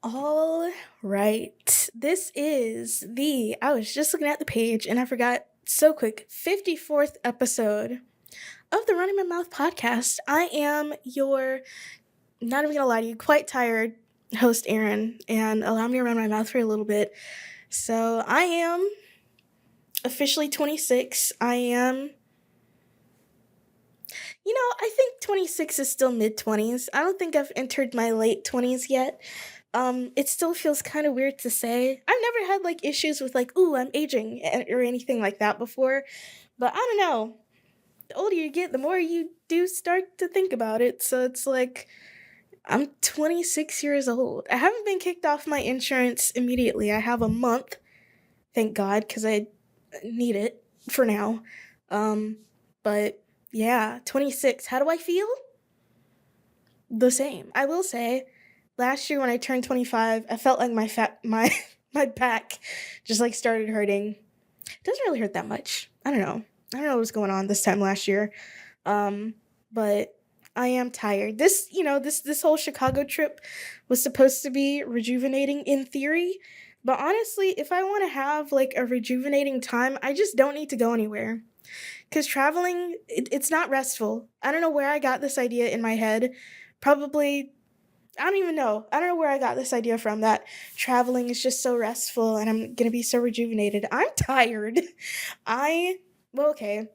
All right. This is I was just looking at the page and I forgot so quick, 54th episode of the Running My Mouth podcast. I am your, not even gonna lie to you, quite tired host, Aaron, and allow me to run my mouth for a little bit. So I am officially 26. I think 26 is still mid 20s. I don't think I've entered my late 20s yet. It still feels kind of weird to say. I've never had like issues with like, ooh, I'm aging or anything like that before. But I don't know. The older you get, the more you do start to think about it. So it's like, I'm 26 years old. I haven't been kicked off my insurance immediately. I have a month, thank God, because I need it for now. But yeah, 26. How do I feel? The same. I will say, last year when I turned 25, I felt like my my back just like started hurting. It doesn't really hurt that much. I don't know. I don't know what was going on this time last year. But I am tired. This whole Chicago trip was supposed to be rejuvenating in theory, but honestly, if I want to have like a rejuvenating time, I just don't need to go anywhere. Cuz traveling it's not restful. I don't know where I got this idea in my head. Probably I don't even know. I don't know where I got this idea from that traveling is just so restful and I'm going to be so rejuvenated. I'm tired. Okay.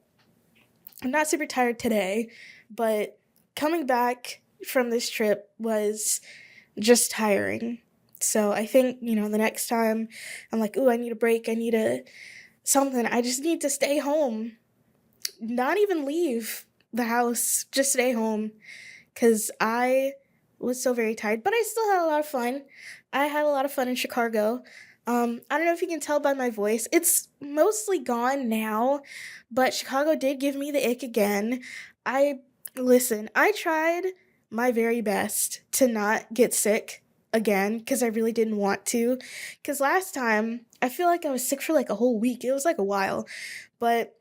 I'm not super tired today, but coming back from this trip was just tiring. So I think, the next time I'm like, ooh, I need a break. I need something. I just need to stay home. Not even leave the house. Just stay home. Because I was so very tired, but I still had a lot of fun. I had a lot of fun in Chicago. I don't know if you can tell by my voice. It's mostly gone now, but Chicago did give me the ick again. I tried my very best to not get sick again because I really didn't want to. Because last time, I feel like I was sick for like a whole week. It was like a while. But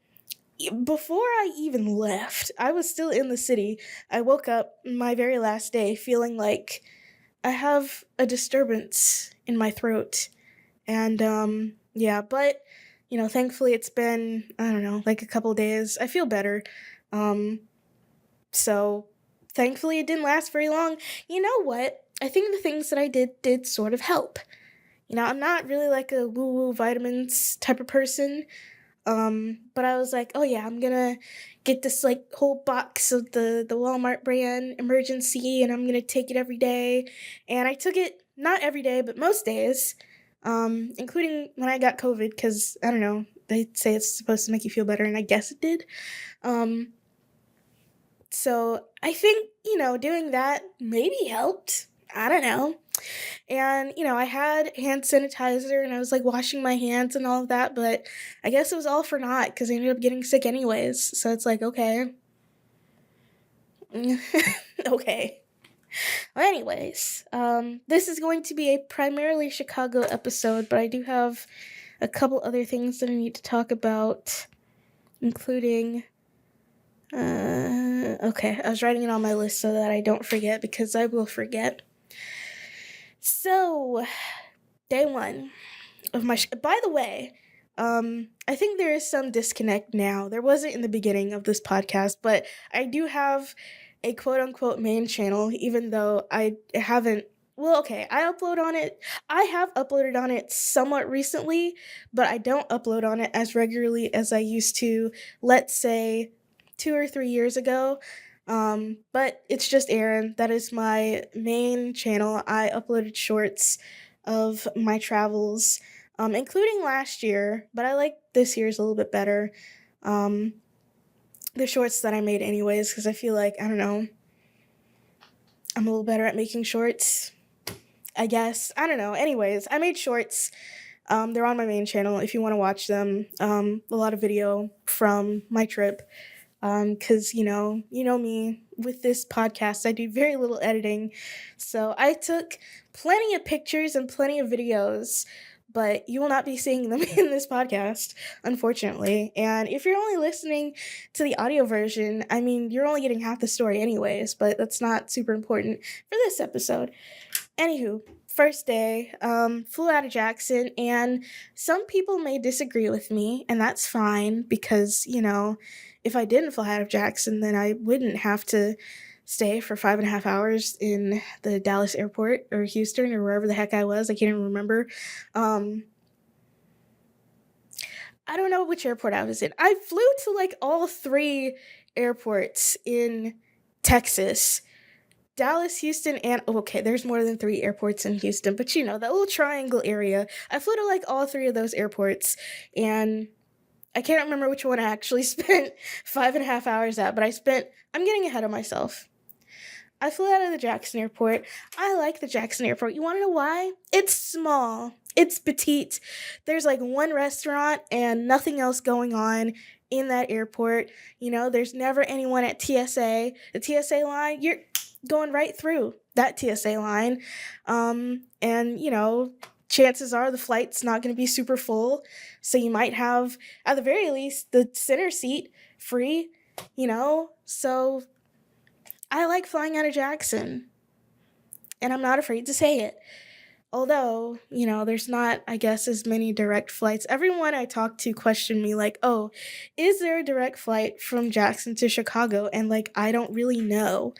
before I even left, I was still in the city. I woke up my very last day feeling like I have a disturbance in my throat. And yeah, but thankfully it's been, I don't know, like a couple days. I feel better. Um so thankfully it didn't last very long. You know what? I think the things that I did sort of help. I'm not really like a woo-woo vitamins type of person. But I was like, oh yeah, I'm gonna get this like whole box of the Walmart brand emergency and I'm gonna take it every day. And I took it not every day, but most days, including when I got COVID, because I don't know, they say it's supposed to make you feel better, and I guess it did. Um, so I think, doing that maybe helped. I don't know. And, I had hand sanitizer and I was like washing my hands and all of that, but I guess it was all for naught because I ended up getting sick anyways. So it's like, okay. Okay. Well, anyways, this is going to be a primarily Chicago episode, but I do have a couple other things that I need to talk about, including. Okay, I was writing it on my list so that I don't forget because I will forget. So, day one of my. By the way, I think there is some disconnect now. There wasn't in the beginning of this podcast, but I do have a quote unquote main channel, even though I haven't. Well, okay, I upload on it. I have uploaded on it somewhat recently, but I don't upload on it as regularly as I used to, let's say 2 or 3 years ago. But it's just Aaron. That is my main channel. I uploaded shorts of my travels, including last year, but I like this year's a little bit better. Um, the shorts that I made anyways, because I feel like, I don't know, I'm a little better at making shorts, I guess. I don't know. Anyways, I made shorts. They're on my main channel if you want to watch them. A lot of video from my trip. Because, you know me, with this podcast, I do very little editing. So I took plenty of pictures and plenty of videos, but you will not be seeing them in this podcast, unfortunately. And if you're only listening to the audio version, I mean, you're only getting half the story anyways, but that's not super important for this episode. Anywho, first day, flew out of Jackson, and some people may disagree with me, and that's fine because, if I didn't fly out of Jackson, then I wouldn't have to stay for 5.5 hours in the Dallas airport or Houston or wherever the heck I was. I can't even remember. Um, I don't know which airport I was in. I flew to like all three airports in Texas. Dallas, Houston, and okay, there's more than three airports in Houston, but that little triangle area. I flew to like all three of those airports, and I can't remember which one I actually spent 5.5 hours at, but I'm getting ahead of myself. I flew out of the Jackson airport. I like the Jackson airport. You want to know why? It's small. It's petite. There's like one restaurant and nothing else going on in that airport. There's never anyone at TSA. The TSA line, you're going right through that TSA line. And chances are the flight's not going to be super full. So you might have, at the very least, the center seat free, So I like flying out of Jackson, and I'm not afraid to say it. Although, there's not, I guess, as many direct flights. Everyone I talk to questioned me, like, oh, is there a direct flight from Jackson to Chicago? And, like, I don't really know.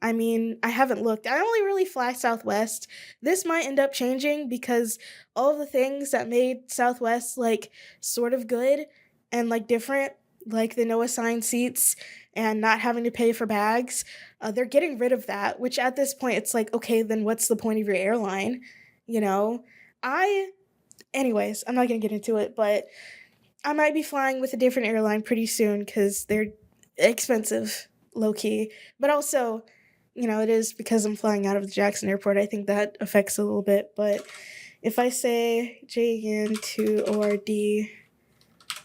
I mean, I haven't looked. I only really fly Southwest. This might end up changing because all of the things that made Southwest, like, sort of good and, like, different, like the no assigned seats and not having to pay for bags, they're getting rid of that, which at this point, it's like, okay, then what's the point of your airline? You know, I, anyways, I'm not going to get into it, but I might be flying with a different airline pretty soon because they're expensive, low key. But also, it is because I'm flying out of the Jackson airport. I think that affects a little bit. But if I say JN to ORD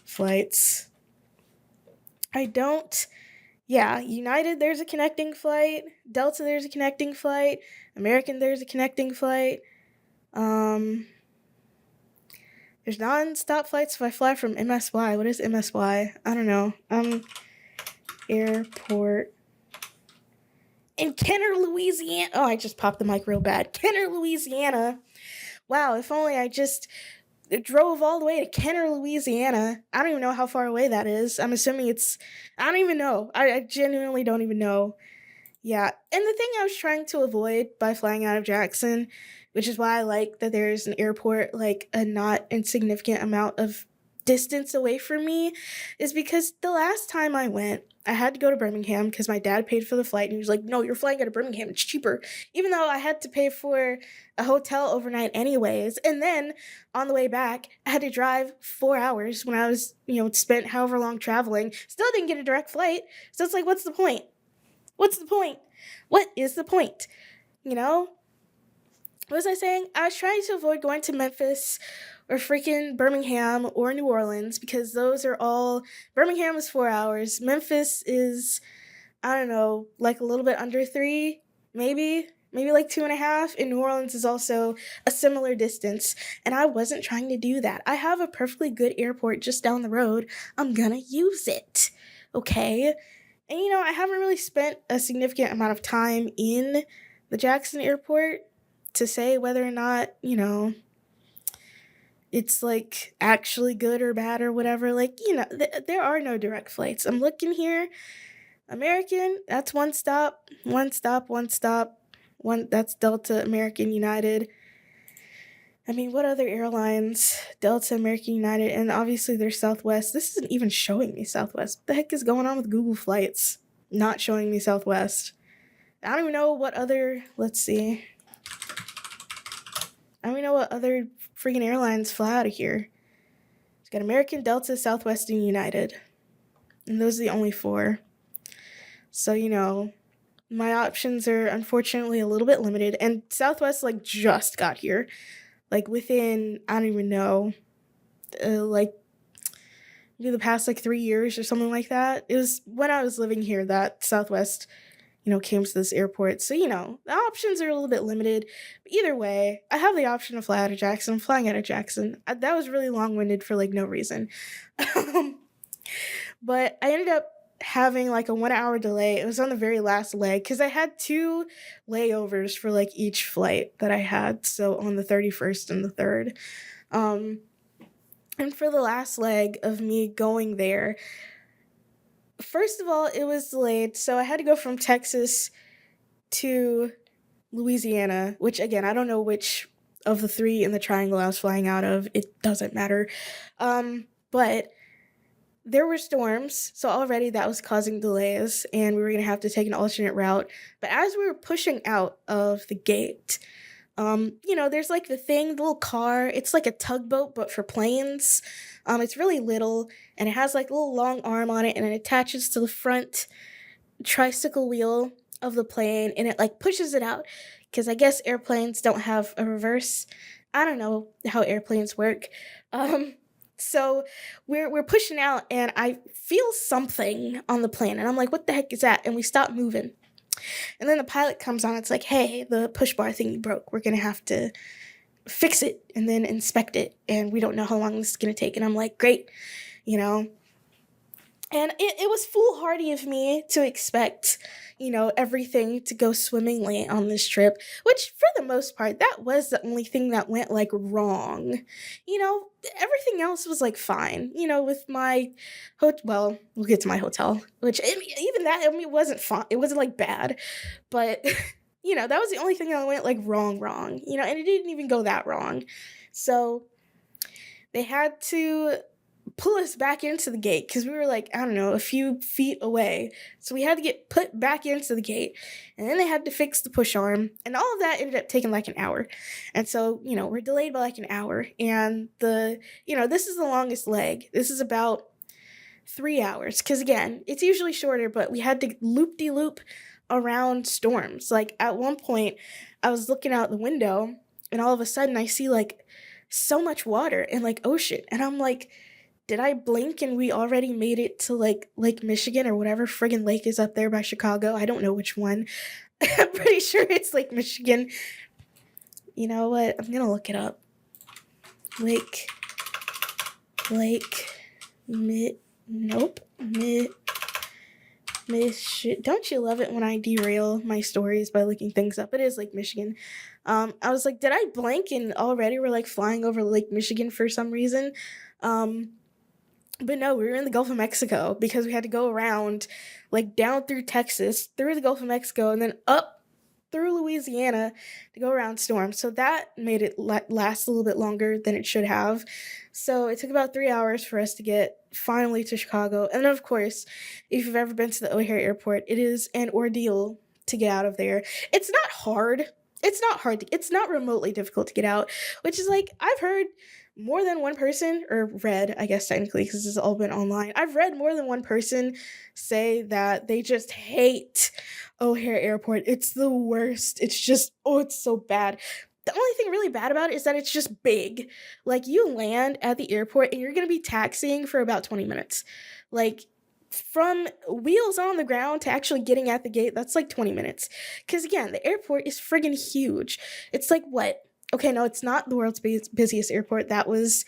flights, I don't. Yeah, United, there's a connecting flight. Delta, there's a connecting flight. American, there's a connecting flight. There's non-stop flights if I fly from MSY. What is MSY? I don't know. Airport in Kenner, Louisiana. Oh, I just popped the mic real bad. Kenner, Louisiana. Wow, if only I just drove all the way to Kenner, Louisiana. I don't even know how far away that is. I'm assuming I don't even know. I genuinely don't even know. Yeah, and the thing I was trying to avoid by flying out of Jackson, which is why I like that there's an airport like a not insignificant amount of distance away from me, is because the last time I went, I had to go to Birmingham because my dad paid for the flight, and he was like, no, you're flying out of Birmingham, it's cheaper, even though I had to pay for a hotel overnight anyways. And then on the way back, I had to drive 4 hours when I was, spent however long traveling. Still didn't get a direct flight, so it's like, what's the point? What's the point? What is the point? What was I saying? I was trying to avoid going to Memphis or freaking Birmingham or New Orleans because those are all... Birmingham is 4 hours. Memphis is, I don't know, like a little bit under 3, maybe like 2.5. And New Orleans is also a similar distance. And I wasn't trying to do that. I have a perfectly good airport just down the road. I'm gonna use it. Okay? And, I haven't really spent a significant amount of time in the Jackson airport to say whether or not, it's, like, actually good or bad or whatever. Like, there are no direct flights. I'm looking here. American, that's one stop. That's Delta, American, United. I mean, what other airlines? Delta, American, United, and obviously there's Southwest. This isn't even showing me Southwest. What the heck is going on with Google Flights? Not showing me Southwest. I don't even know what other, let's see. I don't even know what other freaking airlines fly out of here. It's got American, Delta, Southwest, and United. And those are the only 4. So, my options are unfortunately a little bit limited. And Southwest, like, just got here. Like, within, I don't even know, like, maybe the past, like, 3 years or something like that. It was when I was living here that Southwest, came to this airport. So, the options are a little bit limited. But either way, I have the option to fly out of Jackson. I'm flying out of Jackson. That was really long-winded for, like, no reason. But I ended up having like a 1 hour delay. It was on the very last leg because I had two layovers for like each flight that I had. So on the 31st and the 3rd. Um, and for the last leg of me going there, first of all, it was delayed. So I had to go from Texas to Louisiana, which again, I don't know which of the three in the triangle I was flying out of. It doesn't matter. But there were storms, so already that was causing delays, and we were gonna have to take an alternate route. But as we were pushing out of the gate, there's like the little car. It's like a tugboat, but for planes. It's really little, and it has like a little long arm on it, and it attaches to the front tricycle wheel of the plane, and it like pushes it out because I guess airplanes don't have a reverse. I don't know how airplanes work. So we're pushing out, and I feel something on the plane, and I'm like, "What the heck is that?" And we stop moving, and then the pilot comes on. It's like, "Hey, the push bar thing broke. We're gonna have to fix it and then inspect it, and we don't know how long this is gonna take." And I'm like, "Great," you know. And it was foolhardy of me to expect, everything to go swimmingly on this trip, which for the most part, that was the only thing that went like wrong. Everything else was like fine, with my well, we'll get to my hotel, which even that, it wasn't fine. It wasn't like bad, but that was the only thing that went like wrong, and it didn't even go that wrong. So they had to pull us back into the gate because we were like, I don't know, a few feet away. So we had to get put back into the gate. And then they had to fix the push arm. And all of that ended up taking like an hour. And so, we're delayed by like an hour. And this is the longest leg. This is about 3 hours. Because again, it's usually shorter, but we had to loop-de-loop around storms. Like at one point, I was looking out the window and all of a sudden I see like so much water and like ocean. And I'm like, did I blink and we already made it to like Lake Michigan or whatever friggin' lake is up there by Chicago? I don't know which one. I'm pretty sure it's Lake Michigan. You know what? I'm gonna look it up. Nope. Don't you love it when I derail my stories by looking things up? It is Lake Michigan. I was like, did I blink and already we're like flying over Lake Michigan for some reason? But no, we were in the Gulf of Mexico because we had to go around, like down through Texas, through the Gulf of Mexico, and then up through Louisiana to go around storms. So that made it last a little bit longer than it should have. So it took about 3 hours for us to get finally to Chicago. And then, of course, if you've ever been to the O'Hare Airport, it is an ordeal to get out of there. It's not hard. It's not remotely difficult to get out, which is like, I've heard more than one person, or read, I guess technically, because this has all been online. I've read more than one person say that they just hate O'Hare Airport. It's the worst. It's just, it's so bad. The only thing really bad about it is that it's just big. Like, you land at the airport and you're going to be taxiing for about 20 minutes. Like, from wheels on the ground to actually getting at the gate, that's like 20 minutes. Because again, the airport is friggin' huge. It's like, what? Okay, no, it's not the world's busiest airport. That was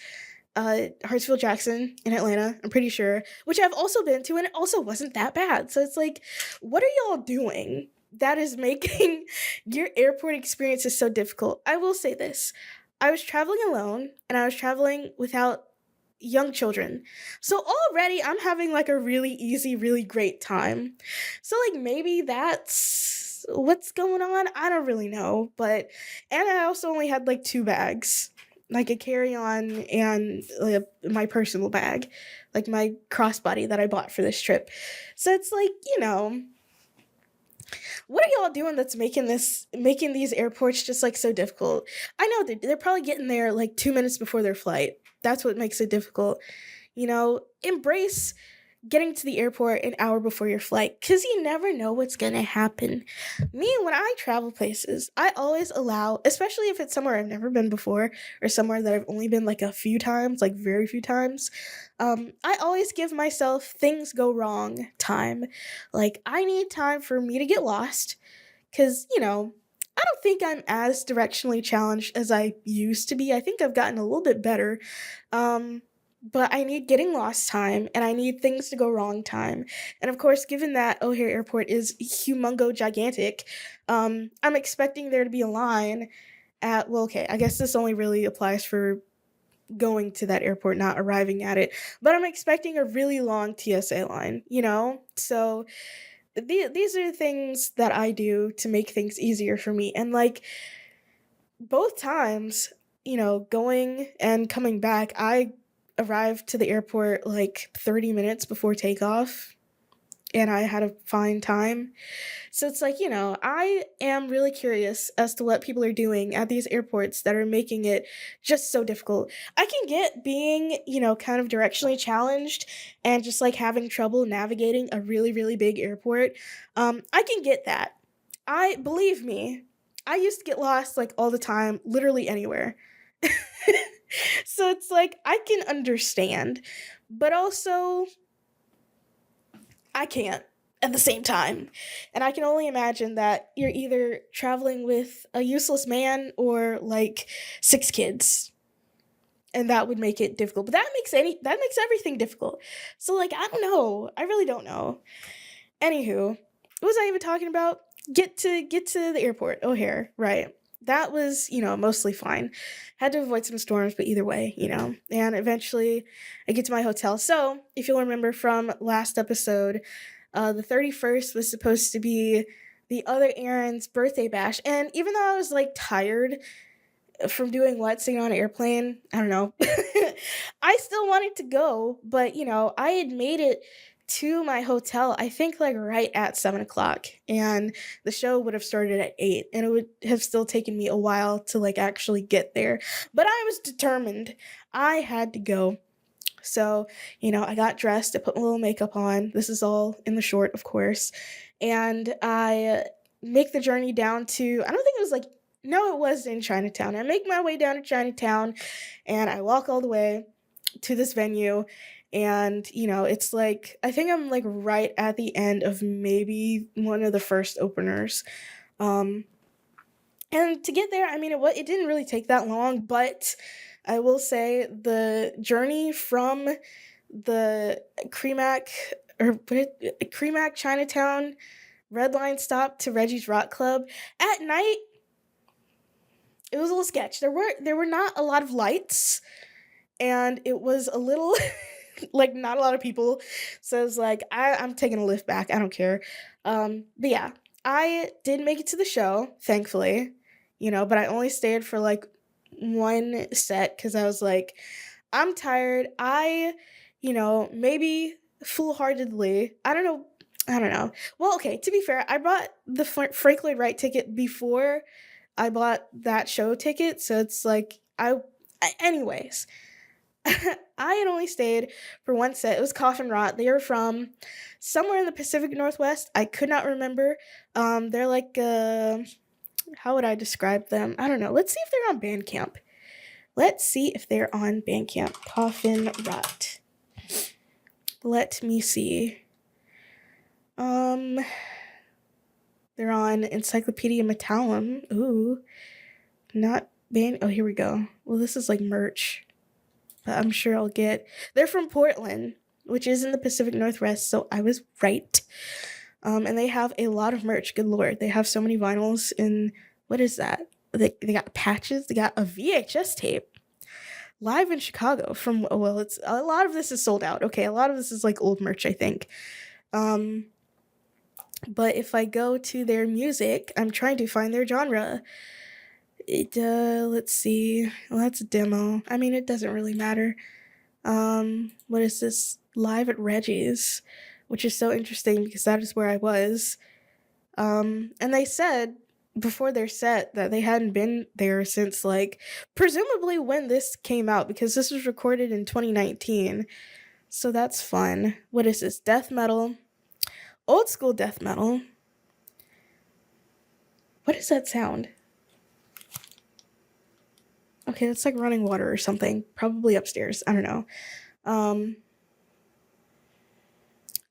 Hartsfield-Jackson in Atlanta, I'm pretty sure, which I've also been to, and it also wasn't that bad. So it's like, what are y'all doing that is making your airport experiences so difficult? I will say this. I was traveling alone, and I was traveling without young children. So already I'm having like a really easy, really great time. So like maybe that's what's going on. I don't really know. And I also only had like 2 bags, like a carry-on and like my personal bag, like my crossbody that I bought for this trip. So it's like, what are y'all doing that's making these airports just like so difficult? I know they're probably getting there like 2 minutes before their flight. That's what makes it difficult. Embrace getting to the airport an hour before your flight, because you never know what's gonna happen. Me, when I travel places, I always allow, especially if it's somewhere I've never been before or somewhere that I've only been like a few times, like very few times, I always give myself things go wrong time. Like, I need time for me to get lost, because, I don't think I'm as directionally challenged as I used to be. I think I've gotten a little bit better. but I need getting lost time and I need things to go wrong time. And of course, given that O'Hare Airport is humongo gigantic, I'm expecting there to be a line at, well, okay, I guess this only really applies for going to that airport, not arriving at it, but I'm expecting a really long TSA line, you know? So these are things that I do to make things easier for me. And like both times, you know, going and coming back, I arrived to the airport like 30 minutes before takeoff and I had a fine time. So it's like, you know, I am really curious as to what people are doing at these airports that are making it just so difficult. I can get being, you know, kind of directionally challenged and just like having trouble navigating a really, really big airport. I can get that. I believe me, I used to get lost like all the time, literally anywhere. So it's like I can understand, but also I can't at the same time. And I can only imagine that you're either traveling with a useless man or like six kids. And that would make it difficult. But that makes everything difficult. So like I don't know. I really don't know. Anywho, what was I even talking about? Get to the airport, O'Hare, right. That was, you know, mostly fine. Had to avoid some storms, but either way, you know. And eventually I get to my hotel. So, if you'll remember from last episode, the 31st was supposed to be the other Aaron's birthday bash. And even though I was like tired from doing what, sitting on an airplane, I don't know. I still wanted to go, but you know, I had made it to my hotel, I think like right at 7 o'clock, and the show would have started at 8, and it would have still taken me a while to like actually get there. But I was determined. I had to go. So, you know, I got dressed, I put my little makeup on. This is all in the short, of course. And I make the journey down to, I don't think it was like, no, it was in Chinatown. I make my way down to Chinatown and I walk all the way to this venue. And, you know, it's like, I think I'm like right at the end of maybe one of the first openers. Um, and to get there, I mean, it didn't really take that long, but I will say the journey from the Cremac Cremac Chinatown Red Line stop to Reggie's Rock Club at night, it was a little sketch. There were not a lot of lights, and it was a little like not a lot of people. So it's like I'm taking a lift back. I don't care. But yeah, I did make it to the show, thankfully. You know, but I only stayed for like one set because I was like, I'm tired. You know, maybe foolhardily. I don't know. Well, okay. To be fair, I bought the Frank Lloyd Wright ticket before I bought that show ticket, so it's like anyways. I had only stayed for one set. It was Coffin Rot. They were from somewhere in the Pacific Northwest. I could not remember. They're like how would I describe them? I don't know. Let's see if they're on Bandcamp. Let's see if they're on Bandcamp. Coffin Rot. Let me see. They're on Encyclopedia Metallum. Ooh. Not band. Oh, here we go. Well, this is like merch. But I'm sure I'll get. They're from Portland, which is in the Pacific Northwest, so I was right. And they have a lot of merch. Good lord, they have so many vinyls. And what is that? They got patches. They got a VHS tape. Live in Chicago from, well, it's a lot of this is sold out. Okay, a lot of this is like old merch, I think. But if I go to their music, I'm trying to find their genre. Let's see. Well, that's a demo. I mean, it doesn't really matter. What is this? Live at Reggie's, which is so interesting because that is where I was. And they said before their set that they hadn't been there since like presumably when this came out because this was recorded in 2019. So that's fun. What is this? Death metal. Old school death metal. What is that sound? Okay, that's like running water or something. Probably upstairs. I don't know.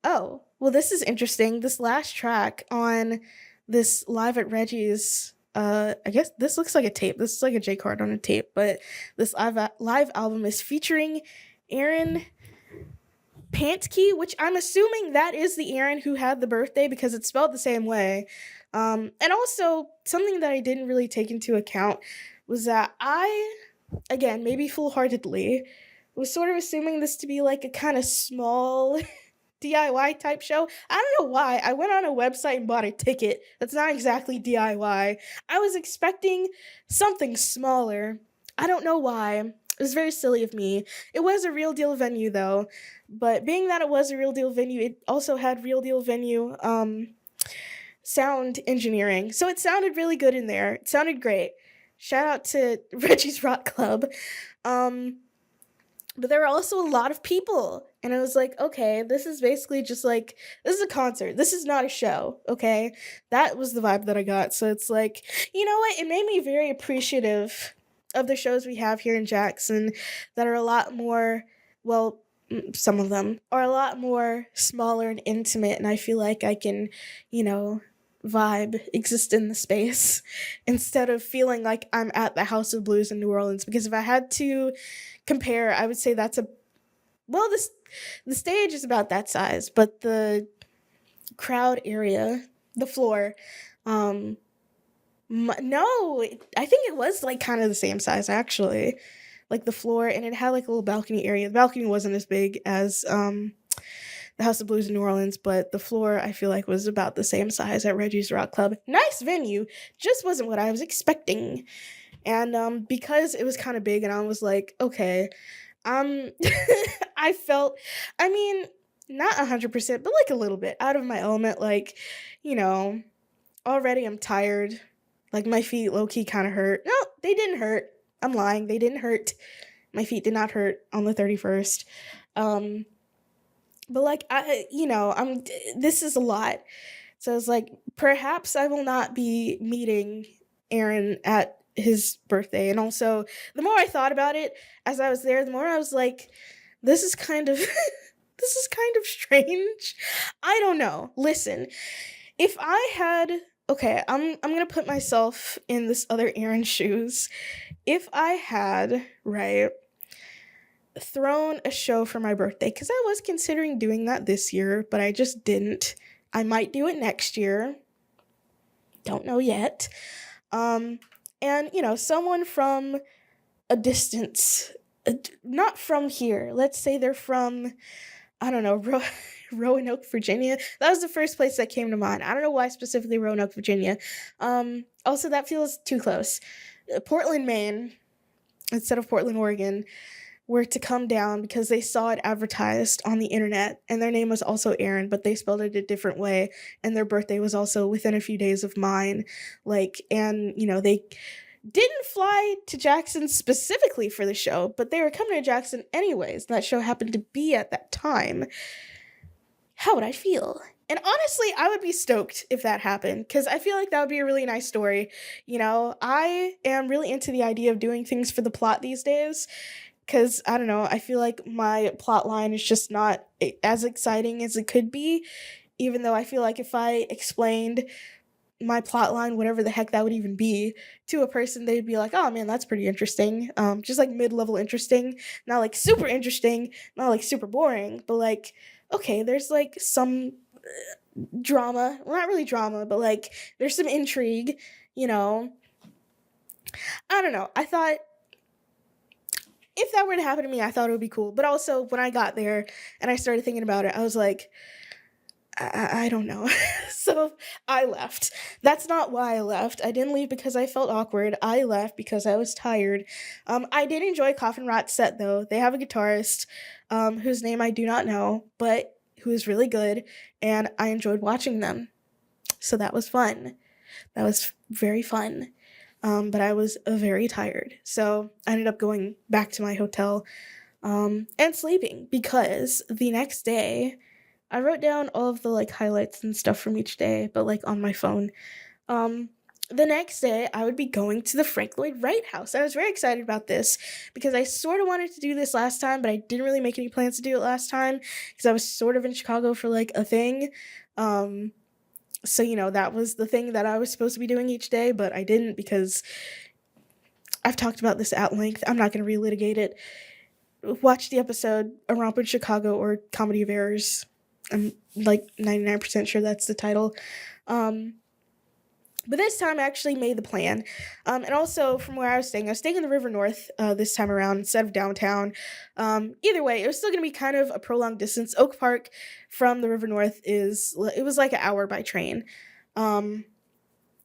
Oh, well, this is interesting. This last track on this Live at Reggie's, I guess this looks like a tape. This is like a J card on a tape, but this live album is featuring Aaron Pantke, which I'm assuming that is the Aaron who had the birthday because it's spelled the same way. And also, something that I didn't really take into account was that I, again, maybe foolhardily, was sort of assuming this to be like a kind of small DIY type show. I don't know why. I went on a website and bought a ticket. That's not exactly DIY. I was expecting something smaller. I don't know why. It was very silly of me. It was a real deal venue though. But being that it was a real deal venue, it also had real deal venue sound engineering. So it sounded really good in there. It sounded great. Shout out to Reggie's Rock Club. Um but there were also a lot of people. And I was like, okay, this is basically just like, this is a concert. This is not a show, okay? That was the vibe that I got. So it's like, you know what? It made me very appreciative of the shows we have here in Jackson that are a lot more, well, some of them are a lot more smaller and intimate. And I feel like I can, vibe, exist in the space instead of feeling like I'm at the House of Blues in New Orleans. Because if I had to compare, I would say that's the stage is about that size, but the crowd area, the floor, no, I think it was like kind of the same size actually, like the floor, and it had like a little balcony area. The balcony wasn't as big as the House of Blues in New Orleans, but the floor I feel like was about the same size at Reggie's Rock Club. Nice venue, just wasn't what I was expecting. And because it was kind of big, and I was like, okay, um, I felt, I mean, not 100%, but like a little bit out of my element. Like, you know, already I'm tired. Like my feet low key kind of hurt. No, they didn't hurt. I'm lying. They didn't hurt. My feet did not hurt on the 31st. Um, but like this is a lot. So I was like, perhaps I will not be meeting Aaron at his birthday. And also, the more I thought about it as I was there, the more I was like, this is kind of this is kind of strange. I don't know. Listen, if I had okay, I'm going to put myself in this other Aaron's shoes. If I had, right, thrown a show for my birthday, cuz I was considering doing that this year, but I just didn't. I might do it next year. Don't know yet. Um, and, someone from a distance, not from here. Let's say they're from, I don't know, Roanoke, Virginia. That was the first place that came to mind. I don't know why specifically Roanoke, Virginia. Also, that feels too close. Portland, Maine, instead of Portland, Oregon, were to come down because they saw it advertised on the internet, and their name was also Aaron, but they spelled it a different way, and their birthday was also within a few days of mine. They didn't fly to Jackson specifically for the show, but they were coming to Jackson anyways. That show happened to be at that time. How would I feel? And honestly, I would be stoked if that happened, because I feel like that would be a really nice story. I am really into the idea of doing things for the plot these days, because I don't know, I feel like my plot line is just not as exciting as it could be, even though I feel like if I explained my plot line, whatever the heck that would even be, to a person, they'd be like, oh man, that's pretty interesting. Just like mid-level interesting, not like super interesting, not like super boring, but like, okay, there's like some drama, well, not really drama, but like there's some intrigue, I don't know. I thought if that were to happen to me, I thought it would be cool. But also, when I got there and I started thinking about it, I was like, I don't know. So I left. That's not why I left. I didn't leave because I felt awkward. I left because I was tired. I did enjoy Coffin Rot's set, though. They have a guitarist whose name I do not know, but who is really good, and I enjoyed watching them. So that was fun. That was very fun. But I was very tired. So I ended up going back to my hotel and sleeping, because the next day I wrote down all of the like highlights and stuff from each day, but like on my phone. The next day I would be going to the Frank Lloyd Wright house. I was very excited about this because I sort of wanted to do this last time, but I didn't really make any plans to do it last time because I was sort of in Chicago for like a thing. So, that was the thing that I was supposed to be doing each day, but I didn't because I've talked about this at length. I'm not going to relitigate it. watch the episode A Romp in Chicago or Comedy of Errors. I'm like 99% sure that's the title. Um, but this time I actually made the plan. And also from where I was staying in the River North this time around instead of downtown. Either way, it was still going to be kind of a prolonged distance. Oak Park from the River North it was like an hour by train. Um,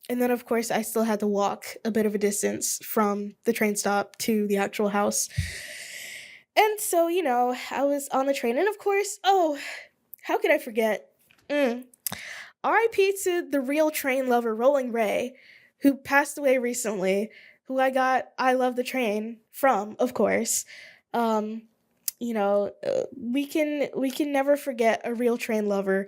and then, of course, I still had to walk a bit of a distance from the train stop to the actual house. And so, I was on the train. And of course, oh, how could I forget? RIP to the real train lover, Rolling Ray, who passed away recently, who I got I Love the Train from, of course. Um, we can never forget a real train lover.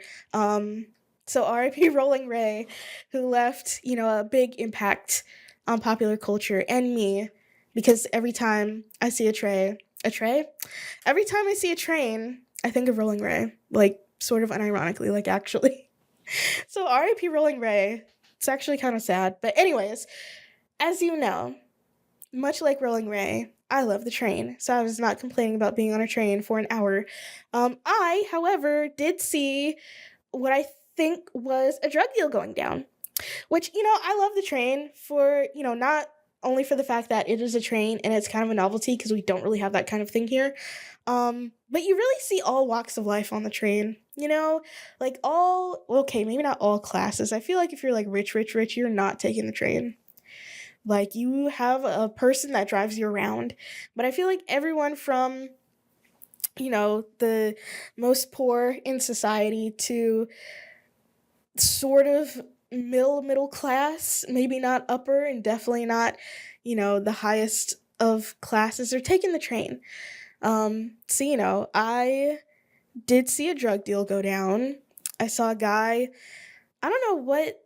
So RIP Rolling Ray, who left, a big impact on popular culture and me, because every time I see every time I see a train, I think of Rolling Ray, like sort of unironically, like actually. So RIP Rolling Ray. It's actually kind of sad. But anyways, as you know, much like Rolling Ray, I love the train. So I was not complaining about being on a train for an hour. I, however, did see what I think was a drug deal going down. Which, I love the train for, not only for the fact that it is a train and it's kind of a novelty because we don't really have that kind of thing here. But you really see all walks of life on the train, like okay, maybe not all classes. I feel like if you're like rich, you're not taking the train. Like you have a person that drives you around. But I feel like everyone from, the most poor in society to sort of middle class, maybe not upper and definitely not, the highest of classes, are taking the train. So, I did see a drug deal go down. I saw a guy, I don't know what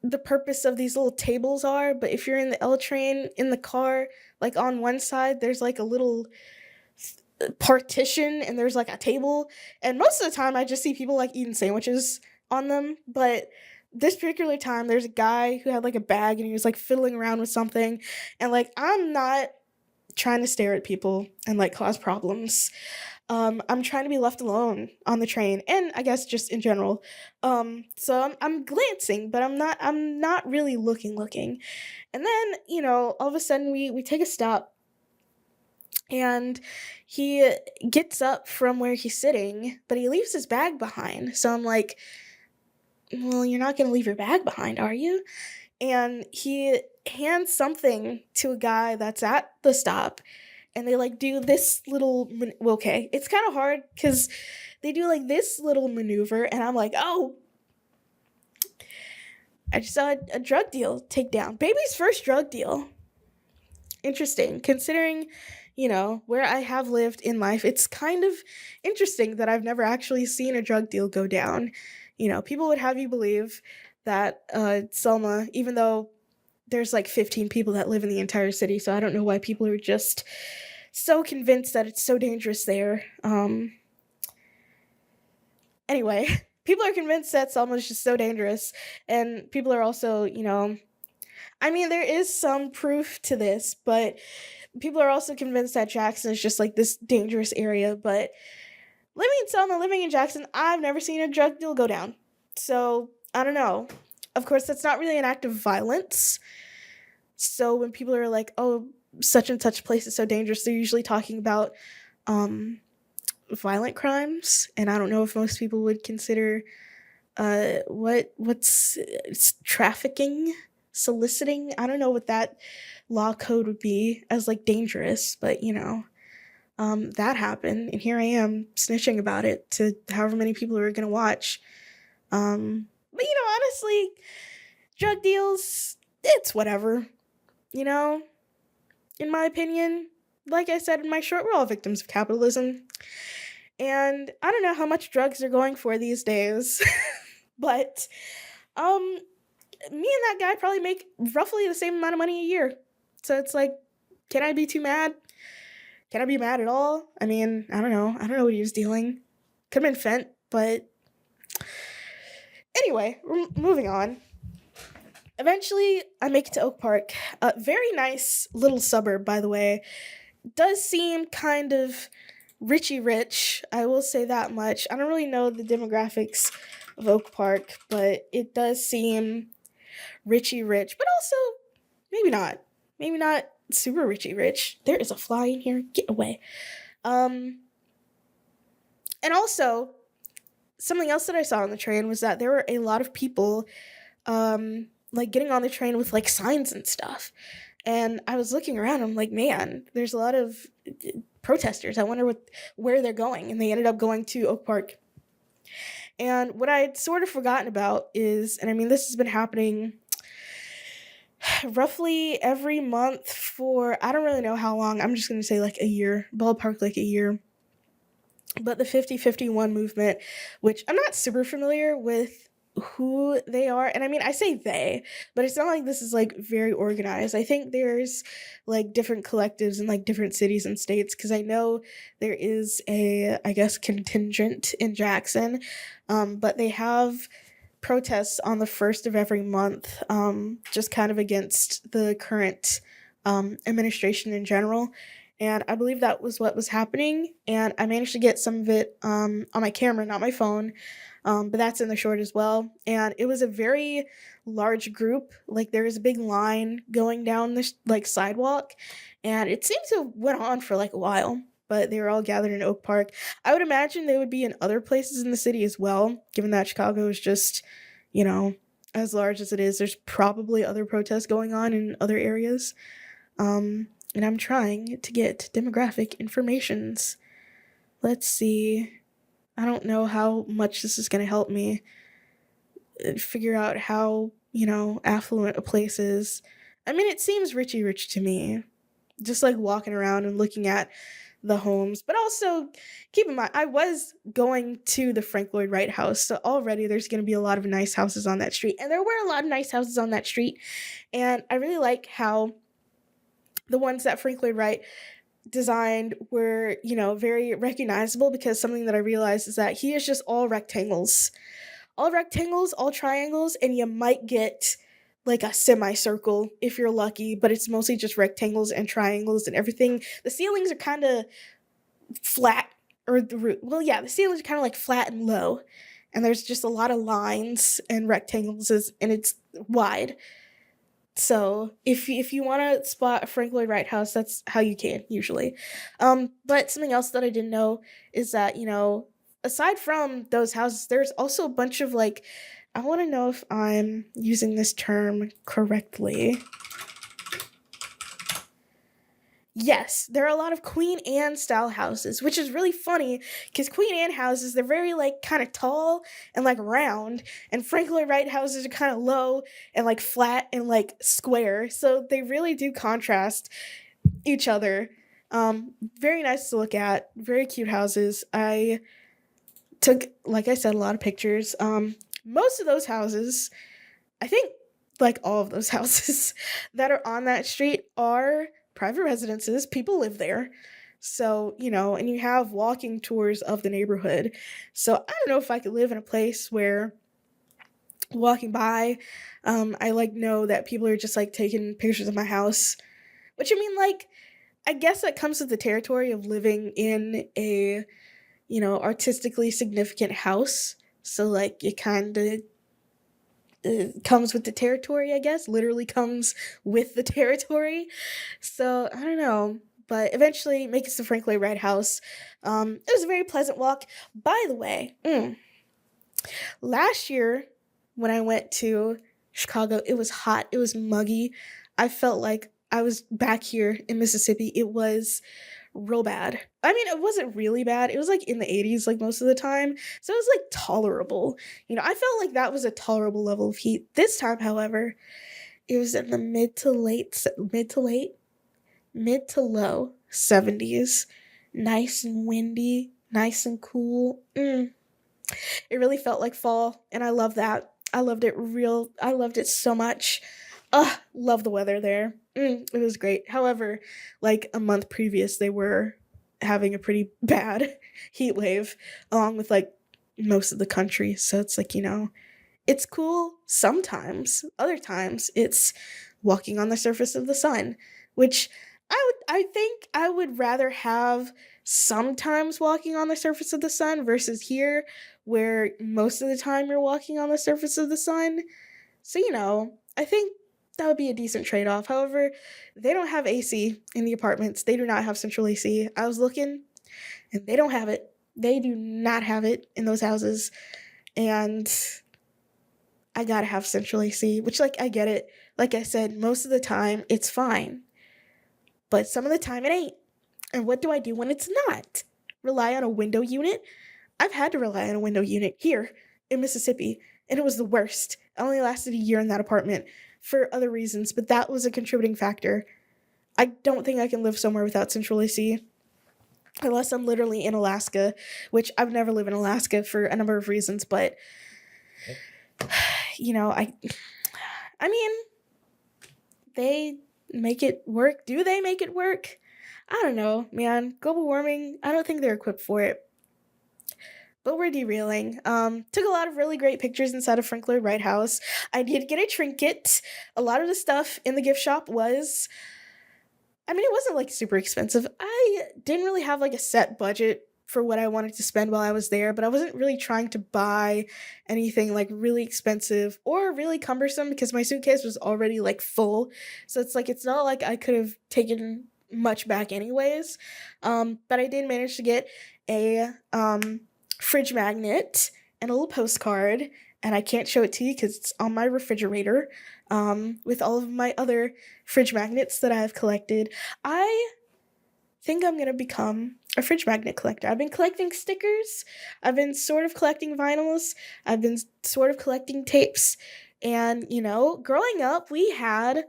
the purpose of these little tables are, but if you're in the L train in the car, like on one side, there's like a little partition and there's like a table. And most of the time, I just see people like eating sandwiches on them. But this particular time, there's a guy who had like a bag and he was like fiddling around with something. And like, I'm not trying to stare at people and like cause problems. I'm trying to be left alone on the train, and I guess just in general. So I'm glancing, but I'm not really looking. And then, all of a sudden we take a stop, and he gets up from where he's sitting, but he leaves his bag behind. So I'm like, well, you're not going to leave your bag behind, are you? And he hands something to a guy that's at the stop, and they like do this little okay, it's kind of hard because they do like this little maneuver, and I'm like, oh, I just saw a drug deal take down, baby's first drug deal. Interesting, considering where I have lived in life. It's kind of interesting that I've never actually seen a drug deal go down. People would have you believe that Selma, even though there's like 15 people that live in the entire city, so I don't know why people are just so convinced that it's so dangerous there. Anyway, people are convinced that Selma is just so dangerous, and people are also, I mean, there is some proof to this, but people are also convinced that Jackson is just like this dangerous area. But living in Selma, living in Jackson, I've never seen a drug deal go down. So I don't know. Of course, that's not really an act of violence. So when people are like, oh, such and such place is so dangerous, they're usually talking about violent crimes. And I don't know if most people would consider what's trafficking, soliciting. I don't know what that law code would be as like dangerous, but that happened, and here I am snitching about it to however many people are gonna watch. But honestly, drug deals, it's whatever. In my opinion, like I said in my short, we're all victims of capitalism. And I don't know how much drugs they're going for these days, but me and that guy probably make roughly the same amount of money a year. So it's like, can I be too mad? Can I be mad at all? I mean, I don't know. I don't know what he was dealing. Could have been fent, but anyway, moving on. Eventually, I make it to Oak Park. A very nice little suburb, by the way. does seem kind of richy rich. I will say that much. I don't really know the demographics of Oak Park, but it does seem richy rich, but also maybe not. Maybe not super richy rich. There is a fly in here. Get away. Um, and also something else that I saw on the train was that there were a lot of people like getting on the train with like signs and stuff. And I was looking around, I'm like, man, there's a lot of protesters. I wonder where they're going. And they ended up going to Oak Park. And what I'd sort of forgotten about is, and I mean, this has been happening roughly every month for, I don't really know how long. I'm just going to say like a year, ballpark like a year. But the 50-51 movement, which I'm not super familiar with who they are. And I mean, I say they, but it's not like this is like very organized. I think there's like different collectives in like different cities and states, because I know there is a, I guess, contingent in Jackson, but they have protests on the first of every month, just kind of against the current administration in general. And I believe that was what was happening. And I managed to get some of it on my camera, not my phone. But that's in the short as well. And it was a very large group. Like there was a big line going down this like sidewalk, and it seemed to went on for like a while. But they were all gathered in Oak Park. I would imagine they would be in other places in the city as well, given that Chicago is just, you know, as large as it is. There's probably other protests going on in other areas. And I'm trying to get demographic informations. Let's see. I don't know how much this is going to help me figure out how, affluent a place is. I mean, it seems richy rich to me. Just like walking around and looking at the homes. But also, keep in mind, I was going to the Frank Lloyd Wright house. So already there's going to be a lot of nice houses on that street. And there were a lot of nice houses on that street. And I really like how the ones that Frank Lloyd Wright designed were, very recognizable, because something that I realized is that he is just all rectangles. All rectangles, all triangles, and you might get like a semicircle if you're lucky, but it's mostly just rectangles and triangles and everything. The ceilings are kind of flat, or the roof. Well, yeah, the ceilings are kind of like flat and low, and there's just a lot of lines and rectangles, and it's wide. So if you want to spot a Frank Lloyd Wright house, that's how you can usually. But something else that I didn't know is that, aside from those houses, there's also a bunch of like, I want to know if I'm using this term correctly. Yes, there are a lot of Queen Anne style houses, which is really funny because Queen Anne houses, they're very like kind of tall and like round, and Frank Lloyd Wright houses are kind of low and like flat and like square. So they really do contrast each other. Very nice to look at, very cute houses. I took, like I said, a lot of pictures. Most of those houses, I think like all of those houses that are on that street are private residences. People live there. So, and you have walking tours of the neighborhood. So I don't know if I could live in a place where walking by, I like know that people are just like taking pictures of my house. Which I mean, like, I guess that comes with the territory of living in a, artistically significant house. So like it kind of comes with the territory, I guess. Literally comes with the territory. So I don't know. But eventually make it to Frank Lloyd Wright house. It was a very pleasant walk. By the way, last year when I went to Chicago, it was hot. It was muggy. I felt like I was back here in Mississippi. It was real bad. I mean, it wasn't really bad. It was like in the 80s, like most of the time. So it was like tolerable. I felt like that was a tolerable level of heat. This time, however, it was in the mid to low 70s. Nice and windy, nice and cool. It really felt like fall, and I love that. I loved it so much. Love the weather there. It was great. However, like a month previous, they were having a pretty bad heat wave, along with like most of the country. So it's like, it's cool sometimes. Other times, it's walking on the surface of the sun, which I think I would rather have sometimes walking on the surface of the sun versus here where most of the time you're walking on the surface of the sun. So, I think that would be a decent trade-off. However, they don't have AC in the apartments. They do not have central AC. I was looking and they don't have it. They do not have it in those houses. And I gotta have central AC, which, like, I get it. Like I said, most of the time it's fine. But some of the time it ain't. And what do I do when it's not? Rely on a window unit? I've had to rely on a window unit here in Mississippi, and it was the worst. I only lasted a year in that apartment for other reasons, but that was a contributing factor. I don't think I can live somewhere without central AC. Unless I'm literally in Alaska, which I've never lived in Alaska for a number of reasons, but I mean, they make it work. Do they make it work? I don't know, man. Global warming, I don't think they're equipped for it. But we're derailing. Took a lot of really great pictures inside of Frank Lloyd Wright House. I did get a trinket. A lot of the stuff in the gift shop was, I mean, it wasn't like super expensive. I didn't really have like a set budget for what I wanted to spend while I was there, but I wasn't really trying to buy anything like really expensive or really cumbersome because my suitcase was already like full. So it's like, it's not like I could have taken much back anyways. But I did manage to get a fridge magnet and a little postcard, and I can't show it to you because it's on my refrigerator with all of my other fridge magnets that I've collected. I think I'm going to become a fridge magnet collector. I've been collecting stickers. I've been sort of collecting vinyls. I've been sort of collecting tapes. And, growing up, we had,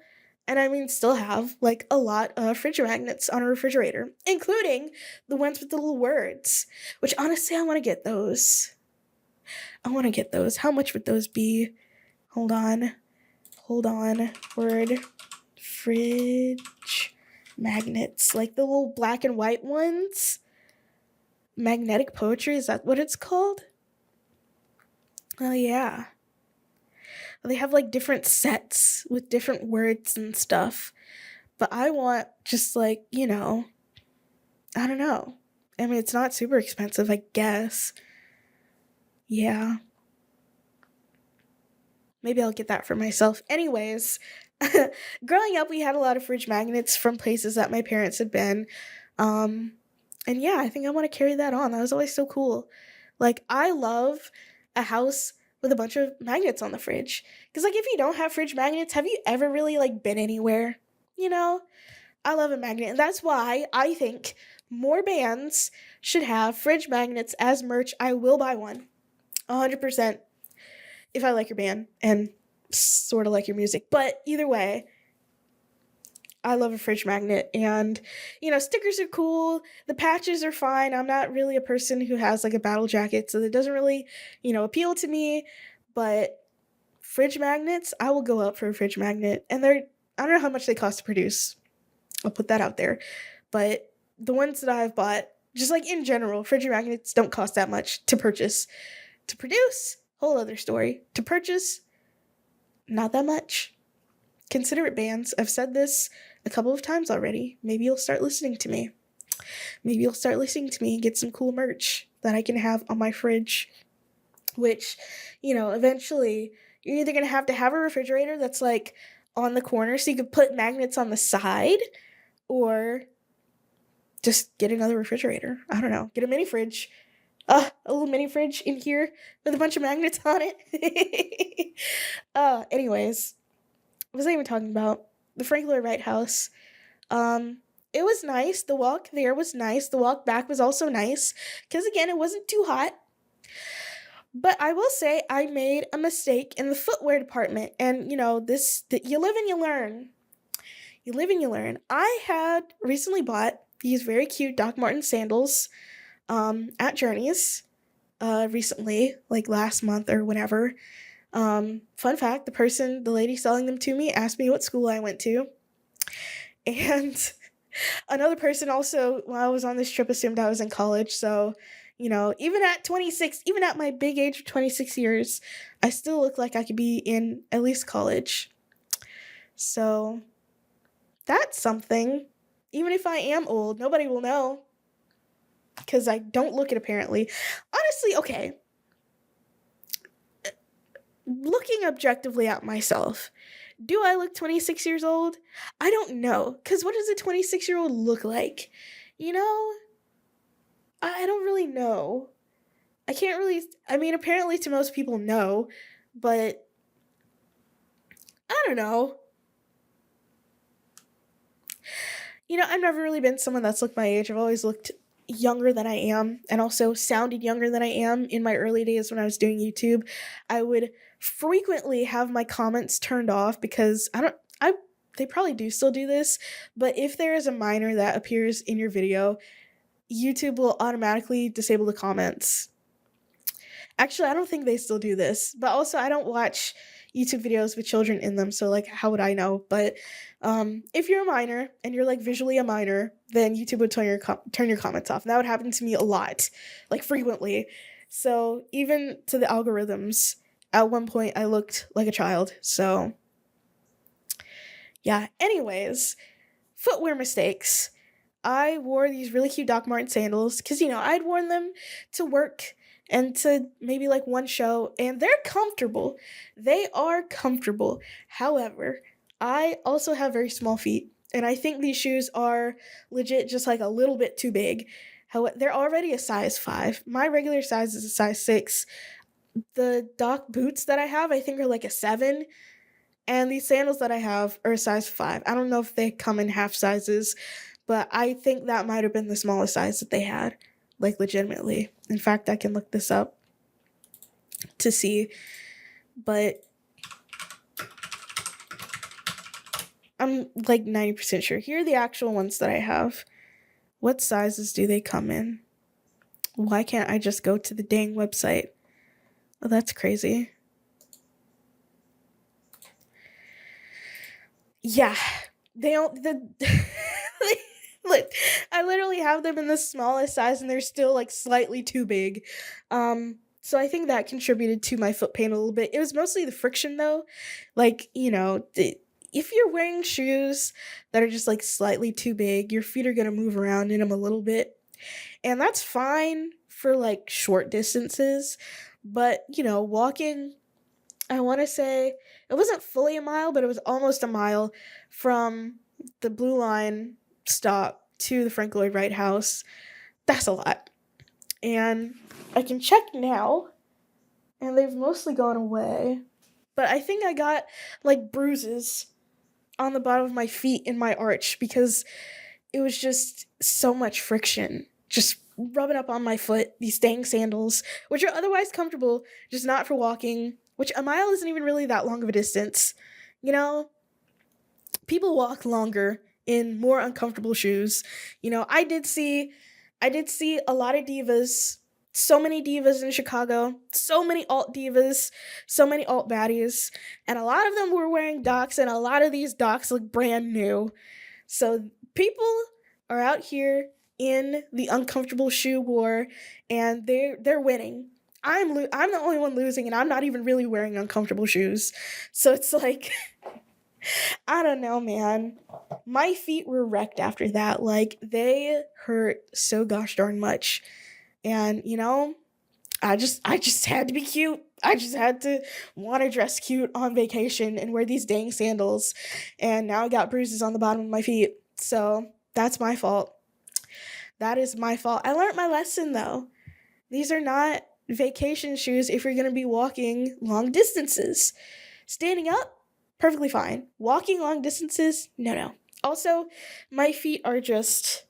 and I mean still have, like a lot of fridge magnets on our refrigerator, including the ones with the little words, which honestly, I want to get those. How much would those be? Hold on. Word fridge magnets, like the little black and white ones. Magnetic poetry, is that what it's called? Oh yeah. They have like different sets with different words and stuff. But I want just like, I don't know. I mean, it's not super expensive, I guess. Yeah. Maybe I'll get that for myself. Anyways, growing up, we had a lot of fridge magnets from places that my parents had been. And yeah, I think I want to carry that on. That was always so cool. Like, I love a house with a bunch of magnets on the fridge. Because, like, if you don't have fridge magnets, have you ever really, like, been anywhere? I love a magnet. And that's why I think more bands should have fridge magnets as merch. I will buy one. 100%. If I like your band and sort of like your music. But either way, I love a fridge magnet. And, stickers are cool. The patches are fine. I'm not really a person who has like a battle jacket, so that doesn't really, appeal to me. But fridge magnets, I will go up for a fridge magnet. And I don't know how much they cost to produce. I'll put that out there. But the ones that I've bought, just like in general, fridge magnets don't cost that much to purchase. To produce, whole other story. To purchase, not that much. Considerate bands. I've said this a couple of times already. Maybe you'll start listening to me. And get some cool merch that I can have on my fridge. Which, eventually you're either going to have a refrigerator that's like on the corner so you can put magnets on the side, or just get another refrigerator. I don't know. Get a mini fridge. A little mini fridge in here with a bunch of magnets on it. Anyways, what was I even talking about? The Frank Lloyd Wright House. It was nice. The walk there was nice. The walk back was also nice. Because again, it wasn't too hot. But I will say I made a mistake in the footwear department. And, you live and you learn. I had recently bought these very cute Doc Martens sandals at Journeys recently, like last month or whenever. Fun fact, the lady selling them to me asked me what school I went to. And another person also, while I was on this trip, assumed I was in college. So, even at 26, even at my big age of 26 years, I still look like I could be in at least college. So, that's something. Even if I am old, nobody will know because I don't look it apparently. Honestly, okay, looking objectively at myself, do I look 26 years old? I don't know. Because what does a 26-year-old look like? You know, I don't really know. I can't really, I mean, apparently to most people, no, but I don't know. I've never really been someone that's looked my age. I've always looked younger than I am and also sounded younger than I am. In my early days when I was doing YouTube, I would frequently have my comments turned off because I they probably do still do this, but if there is a minor that appears in your video, YouTube will automatically disable the comments. Actually, I don't think they still do this, but also I don't watch YouTube videos with children in them, so like how would I know? But if you're a minor and you're like visually a minor, then YouTube would turn your comments off. And that would happen to me a lot, like frequently. So even to the algorithms, at one point I looked like a child. So yeah. Anyways, footwear mistakes. I wore these really cute Doc Marten sandals because, I'd worn them to work and to maybe like one show, and they're comfortable. They are comfortable. However, I also have very small feet, and I think these shoes are legit just like a little bit too big. However, they're already a size 5. My regular size is a size 6. The Doc boots that I have, I think, are like a 7. And these sandals that I have are a size 5. I don't know if they come in half sizes, but I think that might have been the smallest size that they had, like legitimately. In fact, I can look this up to see, but I'm like 90% sure. Here are the actual ones that I have. What sizes do they come in? Why can't I just go to the dang website? Oh, that's crazy. Yeah, they don't. Look, I literally have them in the smallest size, and they're still like slightly too big. So I think that contributed to my foot pain a little bit. It was mostly the friction, though. Like, if you're wearing shoes that are just like slightly too big, your feet are gonna move around in them a little bit, and that's fine for like short distances. But walking, I want to say it wasn't fully a mile, but it was almost a mile from the Blue Line stop to the Frank Lloyd Wright House. That's a lot. And I can check now, and they've mostly gone away. But I think I got like bruises on the bottom of my feet in my arch because it was just so much friction. Just rubbing up on my foot, these dang sandals, which are otherwise comfortable, just not for walking, which a mile isn't even really that long of a distance. People walk longer in more uncomfortable shoes. I did see a lot of divas, so many divas in Chicago, so many alt divas, so many alt baddies, and a lot of them were wearing Docs, and a lot of these Docs look brand new. So people are out here in the uncomfortable shoe war, and they're winning. I'm the only one losing, and I'm not even really wearing uncomfortable shoes. So it's like I don't know, man. My feet were wrecked after that. Like, they hurt so gosh darn much. And, I just had to be cute. I just had to want to dress cute on vacation and wear these dang sandals. And now I got bruises on the bottom of my feet. So that's my fault. That is my fault. I learned my lesson, though. These are not vacation shoes if you're going to be walking long distances. Standing up, perfectly fine. Walking long distances, no. Also, my feet are just,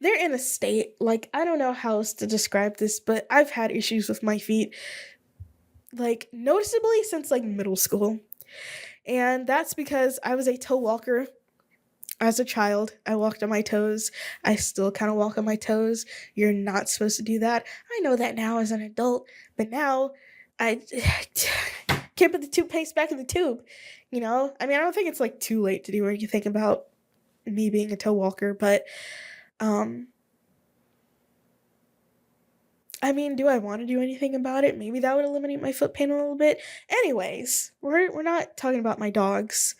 they're in a state, like, I don't know how else to describe this, but I've had issues with my feet, like, noticeably since, like, middle school. And that's because I was a toe walker. As a child, I walked on my toes. I still kind of walk on my toes. You're not supposed to do that. I know that now as an adult, but now I can't put the toothpaste back in the tube. I mean, I don't think it's like too late to do what you think about me being a toe walker, but I mean, do I want to do anything about it? Maybe that would eliminate my foot pain a little bit. Anyways, we're not talking about my dogs.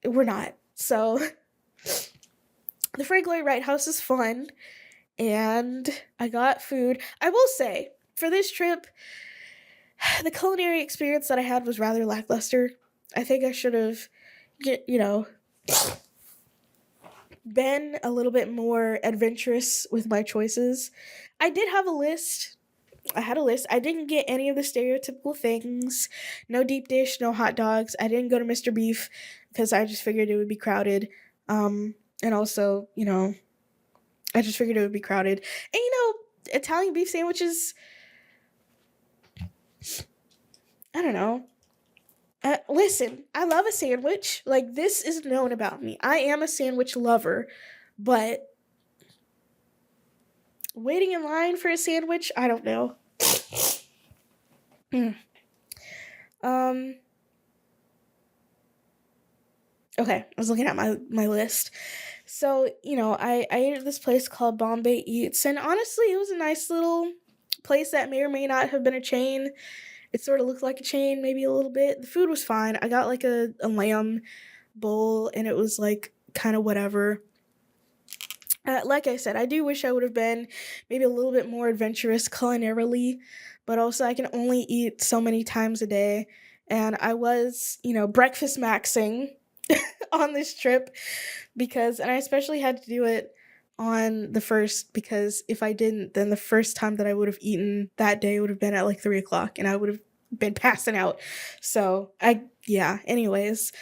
We're not. So the Frank Lloyd Wright House is fun, and I got food. I will say, for this trip, the culinary experience that I had was rather lackluster. I think I should have, you know, been a little bit more adventurous with my choices. I did have a list. I had a list. I didn't get any of the stereotypical things. No deep dish, no hot dogs. I didn't go to Mr. Beef because I just figured it would be crowded. And also, I just figured it would be crowded. And Italian beef sandwiches, I don't know. Listen, I love a sandwich. Like, this is known about me. I am a sandwich lover, but waiting in line for a sandwich, I don't know. Okay, I was looking at my list. So, I ate at this place called Bombay Eats, and honestly, it was a nice little place that may or may not have been a chain. It sort of looked like a chain, maybe a little bit. The food was fine. I got like a lamb bowl, and it was like kind of whatever. Like I said, I do wish I would have been maybe a little bit more adventurous culinarily, but also I can only eat so many times a day. And I was, breakfast maxing on this trip and I especially had to do it on the first because if I didn't, then the first time that I would have eaten that day would have been at like 3 o'clock and I would have been passing out. So anyways,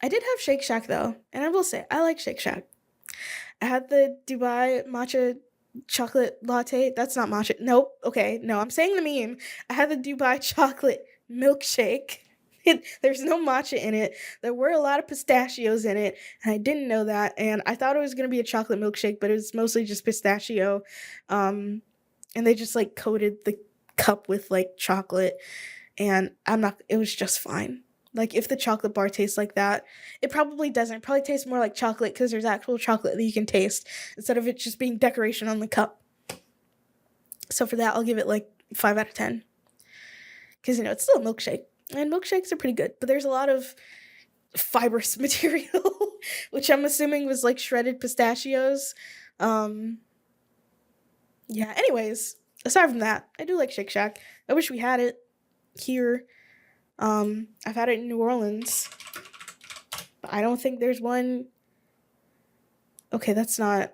I did have Shake Shack though, and I will say I like Shake Shack. I had the Dubai matcha chocolate latte. That's not matcha. Nope. Okay, no, I'm saying the meme. I had the Dubai chocolate milkshake. There's no matcha in it. There were a lot of pistachios in it, and I didn't know that. And I thought it was gonna be a chocolate milkshake, but it was mostly just pistachio. And they just like coated the cup with like chocolate, and it was just fine. Like, if the chocolate bar tastes like that, it probably doesn't. It probably tastes more like chocolate because there's actual chocolate that you can taste instead of it just being decoration on the cup. So for that, I'll give it like 5 out of 10. Because, it's still a milkshake. And milkshakes are pretty good. But there's a lot of fibrous material, which I'm assuming was like shredded pistachios. Anyways, aside from that, I do like Shake Shack. I wish we had it here. I've had it in New Orleans, but I don't think there's one. Okay, that's not.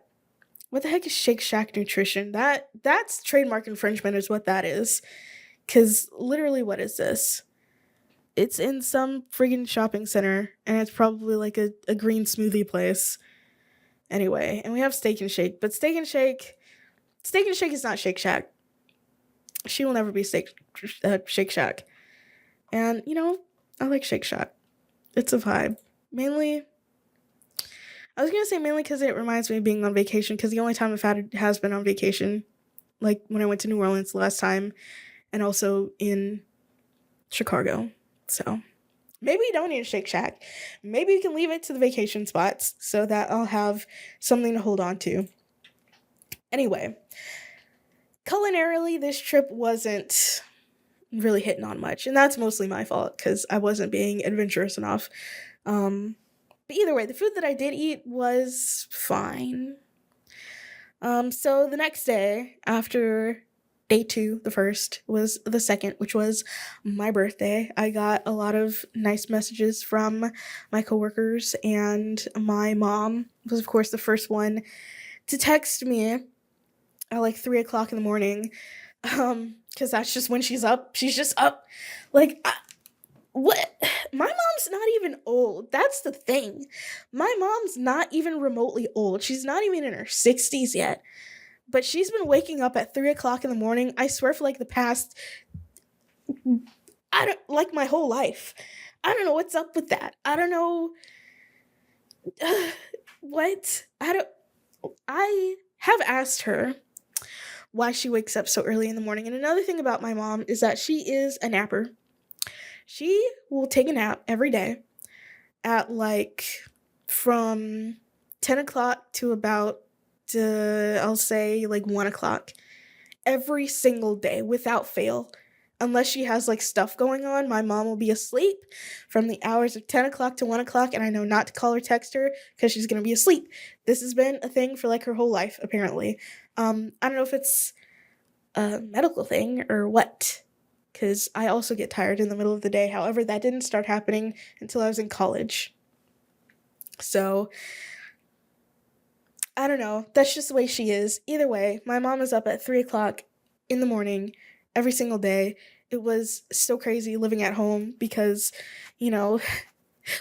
What the heck is Shake Shack Nutrition? That's trademark infringement is what that is. 'Cause literally, what is this? It's in some friggin' shopping center, and it's probably like a green smoothie place. Anyway, and we have Steak and Shake, but Steak and Shake is not Shake Shack. She will never be Shake Shack. And, I like Shake Shack. It's a vibe. I was going to say mainly because it reminds me of being on vacation, because the only time I've had it has been on vacation. Like, when I went to New Orleans last time, and also in Chicago. So, maybe we don't need a Shake Shack. Maybe we can leave it to the vacation spots, so that I'll have something to hold on to. Anyway, culinarily, this trip wasn't really hitting on much, and that's mostly my fault because I wasn't being adventurous enough. But either way, the food that I did eat was fine. So the next day, after day 2, the first was the second, which was my birthday. I got a lot of nice messages from my coworkers, and my mom was, of course, the first one to text me at like 3 o'clock in the morning. Because that's just when she's up. She's just up. Like, what? My mom's not even old. That's the thing. My mom's not even remotely old. She's not even in her 60s yet. But she's been waking up at 3 o'clock in the morning, I swear, for like the past, like my whole life. I don't know what's up with that. I don't know. What? I have asked her why she wakes up so early in the morning. And another thing about my mom is that she is a napper. She will take a nap every day at like from 10 o'clock to about, I'll say like 1 o'clock every single day without fail. unless she has like stuff going on, my mom will be asleep from the hours of 10 o'clock to 1 o'clock, and I know not to call or text her because she's going to be asleep. This has been a thing for like her whole life, apparently. I don't know if it's a medical thing or what, because I also get tired in the middle of the day. However, that didn't start happening until I was in college. So, I don't know. That's just the way she is. Either way, my mom is up at 3 o'clock in the morning every single day. It was so crazy living at home because, you know,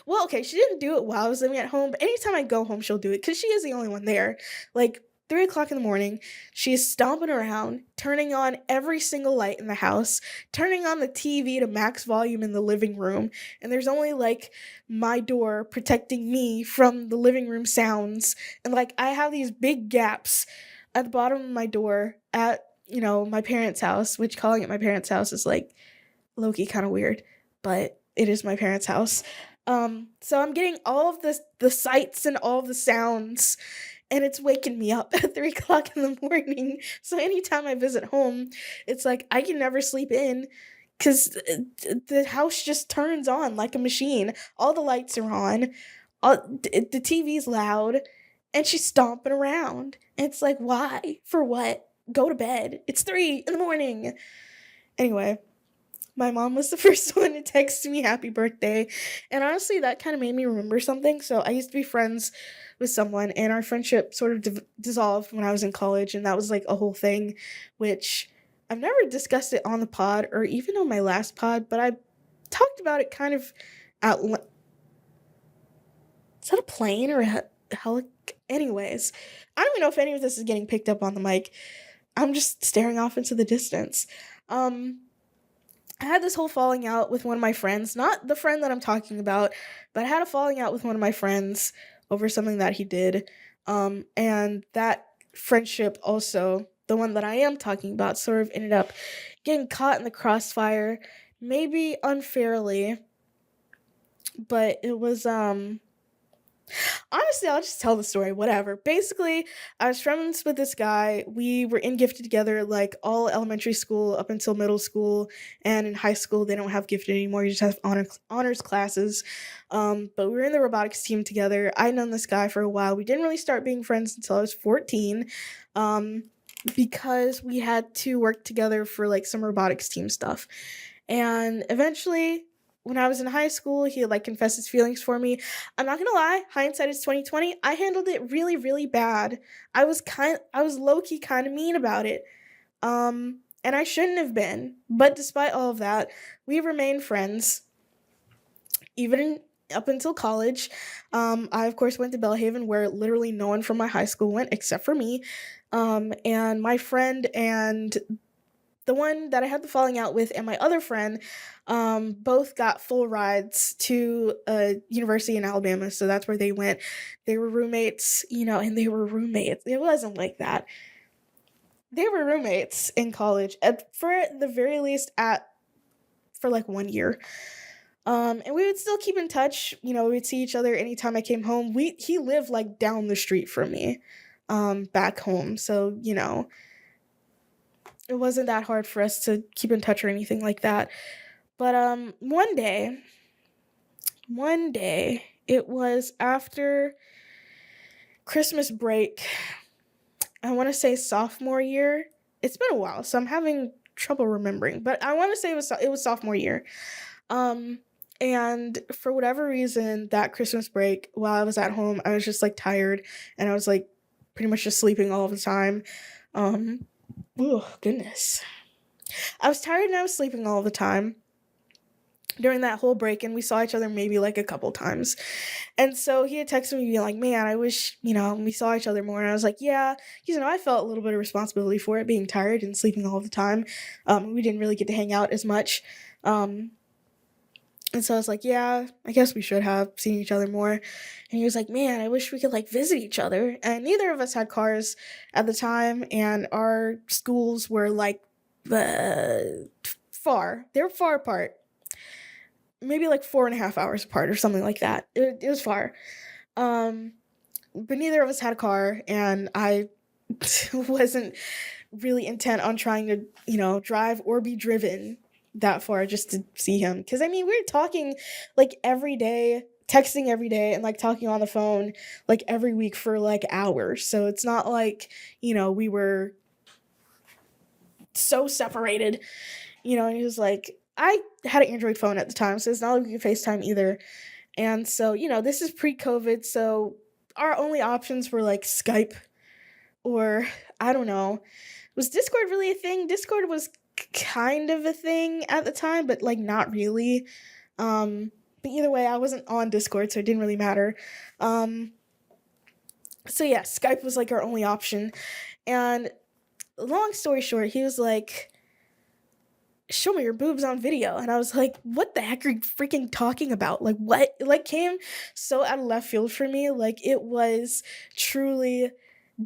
well, okay, she didn't do it while I was living at home, but anytime I go home, she'll do it because she is the only one there. Like, 3 o'clock in the morning, she's stomping around, turning on every single light in the house, turning on the TV to max volume in the living room, and there's only like my door protecting me from the living room sounds. And like, I have these big gaps at the bottom of my door at, my parents' house, which calling it my parents' house is like low-key kind of weird, but it is my parents' house. So I'm getting all of the sights and all of the sounds, and it's waking me up at 3 o'clock in the morning. So anytime I visit home, it's like I can never sleep in because the house just turns on like a machine. All the lights are on, the TV's loud, and she's stomping around. And it's like, why? For what? Go to bed. It's 3 in the morning. Anyway, my mom was the first one to text me happy birthday. And honestly, that kind of made me remember something. So I used to be friends with someone, and our friendship sort of dissolved when I was in college. And that was like a whole thing, which I've never discussed it on the pod or even on my last pod, but I talked about it kind of out. Is that a plane or a Anyways, I don't even know if any of this is getting picked up on the mic. I'm just staring off into the distance. I had this whole falling out with one of my friends, not the friend that I'm talking about, but I had a falling out with one of my friends over something that he did. And that friendship also, the one that I am talking about, sort of ended up getting caught in the crossfire, maybe unfairly, but it was, honestly, I'll just tell the story, whatever. Basically, I was friends with this guy. We were in gifted together like all elementary school up until middle school, and in high school they don't have gifted anymore. You just have honors classes. But we were in the robotics team together. I'd known this guy for a while. We didn't really start being friends until I was 14. Because we had to work together for like some robotics team stuff. And eventually, when I was in high school, he like confessed his feelings for me. I'm not gonna lie, hindsight is 2020. I handled it really, really bad. I was low key kind of mean about it. And I shouldn't have been. But despite all of that, we remained friends, even up until college. I of course went to Belhaven, where literally no one from my high school went except for me. And my friend and the one that I had the falling out with and my other friend both got full rides to a university in Alabama. So that's where they went. They were roommates, and they were roommates. It wasn't like that. They were roommates in college, for the very least for like 1 year. And we would still keep in touch. We'd see each other anytime I came home. He lived like down the street from me, back home. So, it wasn't that hard for us to keep in touch or anything like that. But one day, it was after Christmas break. I want to say sophomore year. It's been a while, so I'm having trouble remembering. But I want to say it was sophomore year. And for whatever reason, that Christmas break, while I was at home, I was just like tired, and I was like pretty much just sleeping all the time. Oh, goodness. I was tired and I was sleeping all the time during that whole break, and we saw each other maybe like a couple times. And so he had texted me being like, man, I wish, we saw each other more. And I was like, yeah, I felt a little bit of responsibility for it, being tired and sleeping all the time. We didn't really get to hang out as much. And so I was like, yeah, I guess we should have seen each other more. And he was like, man, I wish we could like visit each other. And neither of us had cars at the time, and our schools were like far. They were far apart. Maybe like 4.5 hours apart or something like that. It was far. But neither of us had a car, and I wasn't really intent on trying to, drive or be driven that far just to see him. Because I mean, we were talking like every day, texting every day, and like talking on the phone like every week for like hours. So it's not like, we were so separated, and he was like, I had an Android phone at the time, so it's not like we could FaceTime either. And so, this is pre COVID. So our only options were like Skype or I don't know. Was Discord really a thing? Discord was kind of a thing at the time, but like not really. But either way, I wasn't on Discord, so it didn't really matter. Um, so yeah, Skype was like our only option. And long story short, he was like, show me your boobs on video. And I was like, what the heck are you freaking talking about? Like, what? It like came so out of left field for me. Like, it was truly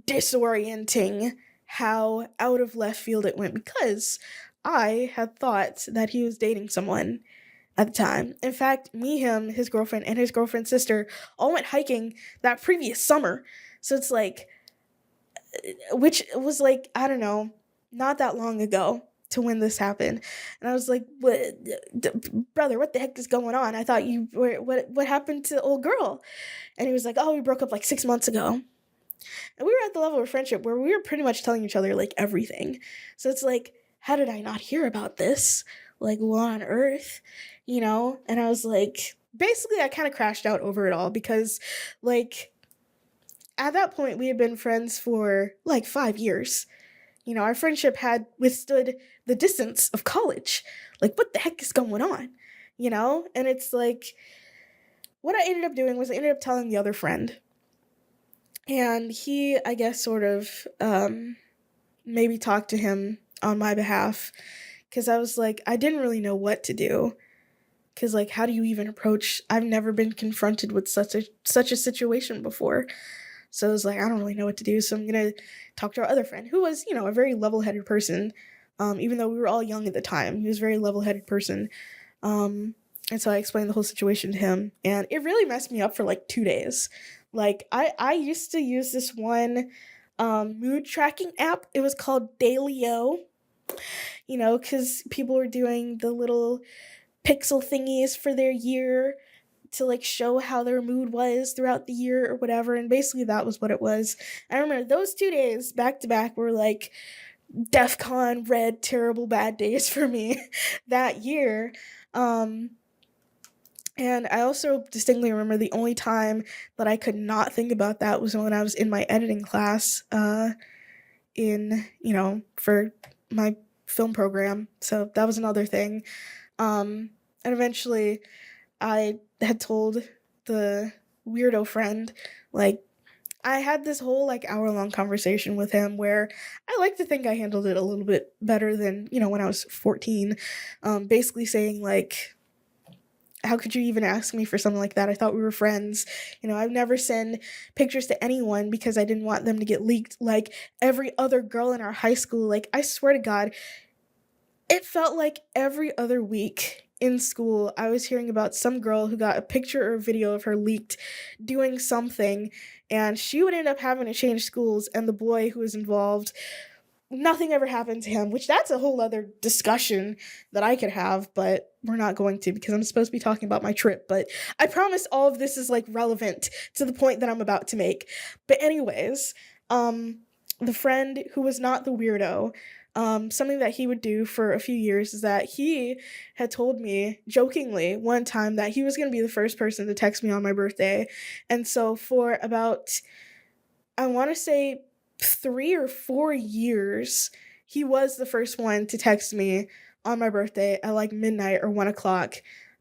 disorienting how out of left field it went because I had thought that he was dating someone at the time. In fact, me, him, his girlfriend, and his girlfriend's sister all went hiking that previous summer. So it's like, which was like, I don't know, not that long ago to when this happened. And I was like, what, brother, what the heck is going on? I thought you were, what happened to the old girl? And he was like, oh, we broke up like 6 months ago. And we were at the level of friendship where we were pretty much telling each other like everything. So it's like, how did I not hear about this? Like, what on earth? And I was like, basically, I kind of crashed out over it all because, like, at that point, we had been friends for like 5 years. Our friendship had withstood the distance of college. Like, what the heck is going on? And it's like, what I ended up doing was I ended up telling the other friend. And he, I guess, sort of maybe talked to him on my behalf. Because I was like, I didn't really know what to do. Because, like, how do you even approach? I've never been confronted with such a situation before. So I was like, I don't really know what to do. So I'm going to talk to our other friend, who was, a very level-headed person. Even though we were all young at the time. He was a very level-headed person. And so I explained the whole situation to him. And it really messed me up for, like, 2 days. Like, I used to use this one mood tracking app. It was called Dailyo. Because people were doing the little pixel thingies for their year to like show how their mood was throughout the year or whatever, and basically that was what it was. I remember those 2 days back to back were like DEFCON red terrible bad days for me that year. And I also distinctly remember the only time that I could not think about that was when I was in my editing class for my film program. So that was another thing. And eventually I had told the weirdo friend, like, I had this whole like hour-long conversation with him where I like to think I handled it a little bit better than, when I was 14. Basically saying like, how could you even ask me for something like that? I thought we were friends. I've never sent pictures to anyone because I didn't want them to get leaked like every other girl in our high school. Like, I swear to God, it felt like every other week in school, I was hearing about some girl who got a picture or a video of her leaked doing something, and she would end up having to change schools, and the boy who was involved, nothing ever happened to him, which that's a whole other discussion that I could have, but we're not going to because I'm supposed to be talking about my trip. But I promise all of this is like relevant to the point that I'm about to make. But anyways, the friend who was not the weirdo, something that he would do for a few years is that he had told me jokingly one time that he was going to be the first person to text me on my birthday. And so for about, I want to say 3 or 4 years, he was the first one to text me on my birthday at like midnight or 1 o'clock.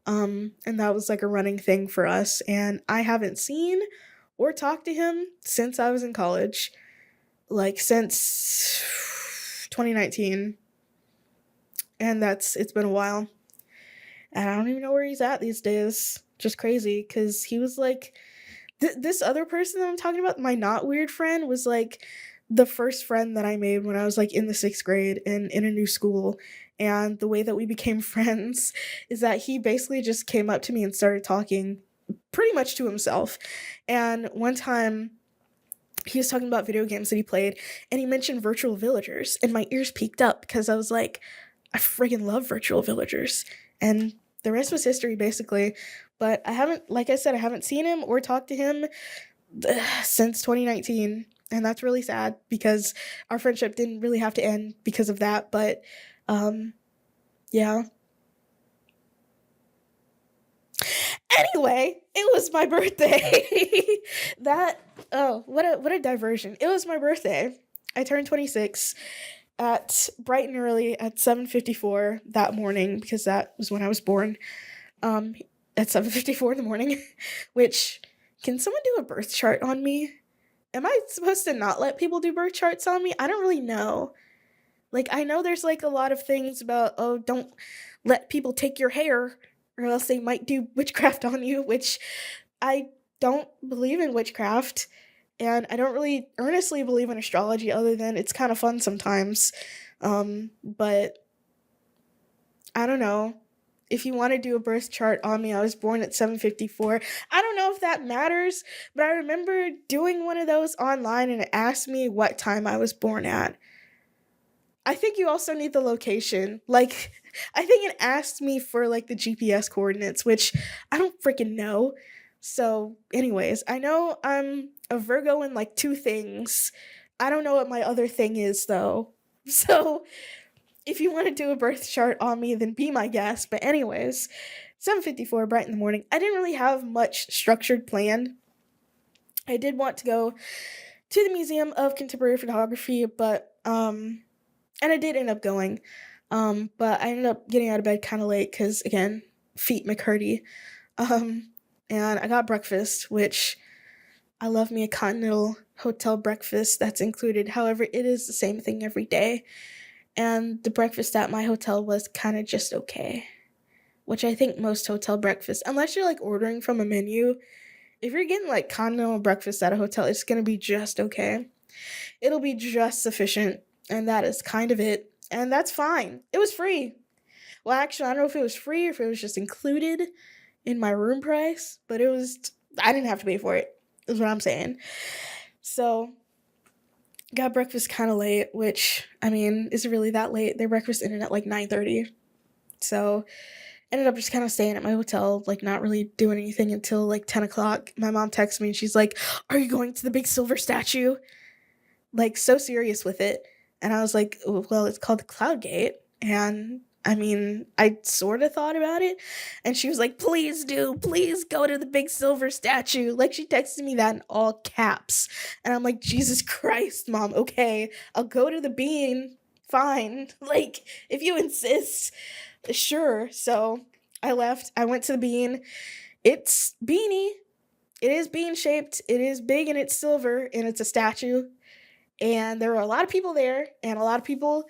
And that was like a running thing for us. And I haven't seen or talked to him since I was in college, like since 2019. And it's been a while. And I don't even know where he's at these days. Just crazy, because he was like, this other person that I'm talking about, my not weird friend, was like the first friend that I made when I was like in the 6th grade and in a new school. And the way that we became friends is that he basically just came up to me and started talking pretty much to himself. And one time he was talking about video games that he played, and he mentioned Virtual Villagers, and my ears peaked up because I was like, I friggin' love virtual villagers. And the rest was history, basically. But I haven't, like I said, I haven't seen him or talked to him since 2019. And that's really sad because our friendship didn't really have to end because of that. But um, yeah. Anyway, it was my birthday. that what a diversion. It was my birthday. I turned 26 at bright and early at 7:54 that morning because that was when I was born. Um at 7:54 in the morning, which can someone do a birth chart on me? Am I supposed to not let people do birth charts on me? I don't really know. Like I know there's like a lot of things about oh don't let people take your hair or else they might do witchcraft on you, which I don't believe in witchcraft and I don't really earnestly believe in astrology other than it's kind of fun sometimes. But I don't know. If you want to do a birth chart on me, I was born at 7:54. I don't know if that matters, but I remember doing one of those online and it asked me what time I was born at. I think you also need the location. Like, I think it asked me for like the GPS coordinates, which I don't freaking know. So, anyways, I know I'm a Virgo in like two things. I don't know what my other thing is though. So, if you want to do a birth chart on me, then be my guest. But anyways, 7:54, bright in the morning. I didn't really have much structured planned. I did want to go to the Museum of Contemporary Photography, but and I did end up going. But I ended up getting out of bed kind of late because again, feet McCurdy. Um, and I got breakfast, which I love me a continental hotel breakfast that's included. However, it is the same thing every day. And the breakfast at my hotel was kind of just okay, which I think most hotel breakfasts, unless you're like ordering from a menu, if you're getting like continental breakfast at a hotel, it's gonna be just okay. It'll be just sufficient, and that is kind of it. And that's fine. It was free. Well, actually, I don't know if it was free or if it was just included in my room price, but it was, I didn't have to pay for it, is what I'm saying. So, got breakfast kind of late, which, I mean, is it really that late? Their breakfast ended at like 9:30. So, ended up just kind of staying at my hotel, like not really doing anything until like 10 o'clock. My mom texts me and she's like, "Are you going to the big silver statue?" Like, so serious with it. And I was like, "Well, it's called the Cloud Gate." And I mean, I sort of thought about it. And she was like, "Please do. Please go to the big silver statue." Like, she texted me that in all caps. And I'm like, Jesus Christ, Mom. Okay, I'll go to the bean. Fine. Like, if you insist, sure. So I left. I went to the bean. It's beanie. It is bean shaped. It is big and it's silver and it's a statue. And there were a lot of people there and a lot of people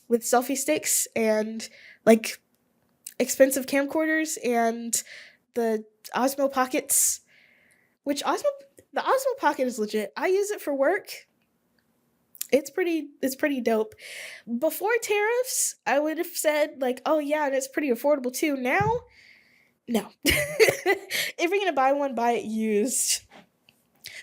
with selfie sticks and like expensive camcorders and the Osmo Pockets, which the Osmo Pocket is legit. I use it for work. It's pretty dope. Before tariffs, I would have said like, "Oh yeah, and it's pretty affordable too." Now, no. If you're going to buy one, buy it used.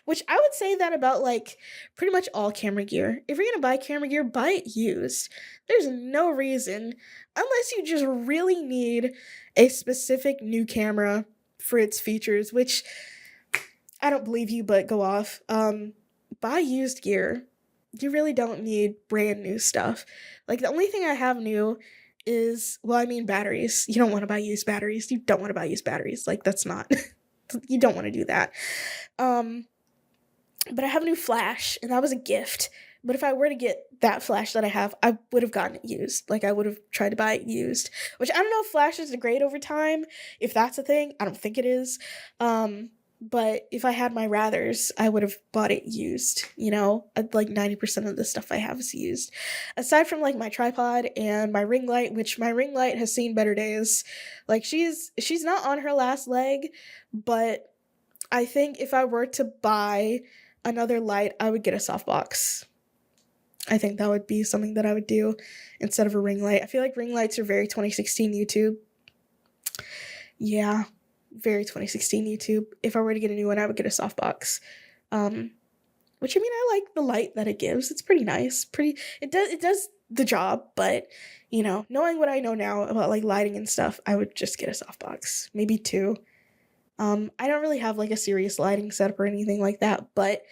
Which I would say that about like pretty much all camera gear. If you're gonna buy camera gear, buy it used. There's no reason, unless you just really need a specific new camera for its features, which I don't believe you, but go off. Buy used gear. You really don't need brand new stuff. Like the only thing I have new is, well, I mean batteries. You don't want to buy used batteries. You don't want to buy used batteries. Like that's not you don't want to do that. But I have a new flash, and that was a gift. But if I were to get that flash that I have, I would have gotten it used. Like, I would have tried to buy it used. Which, I don't know if flashes degrade over time. If that's a thing, I don't think it is. But if I had my rathers, I would have bought it used. You know, like 90% of the stuff I have is used. Aside from, like, my tripod and my ring light, which my ring light has seen better days. Like, she's not on her last leg, but I think if I were to buy another light, I would get a softbox. I think that would be something that I would do instead of a ring light. I feel like ring lights are very 2016 YouTube. Yeah, very 2016 YouTube. If I were to get a new one, I would get a softbox. Which I mean, I like the light that it gives. It's pretty nice. It does the job, but knowing what I know now about like lighting and stuff, I would just get a softbox, maybe two. I don't really have like a serious lighting setup or anything like that, but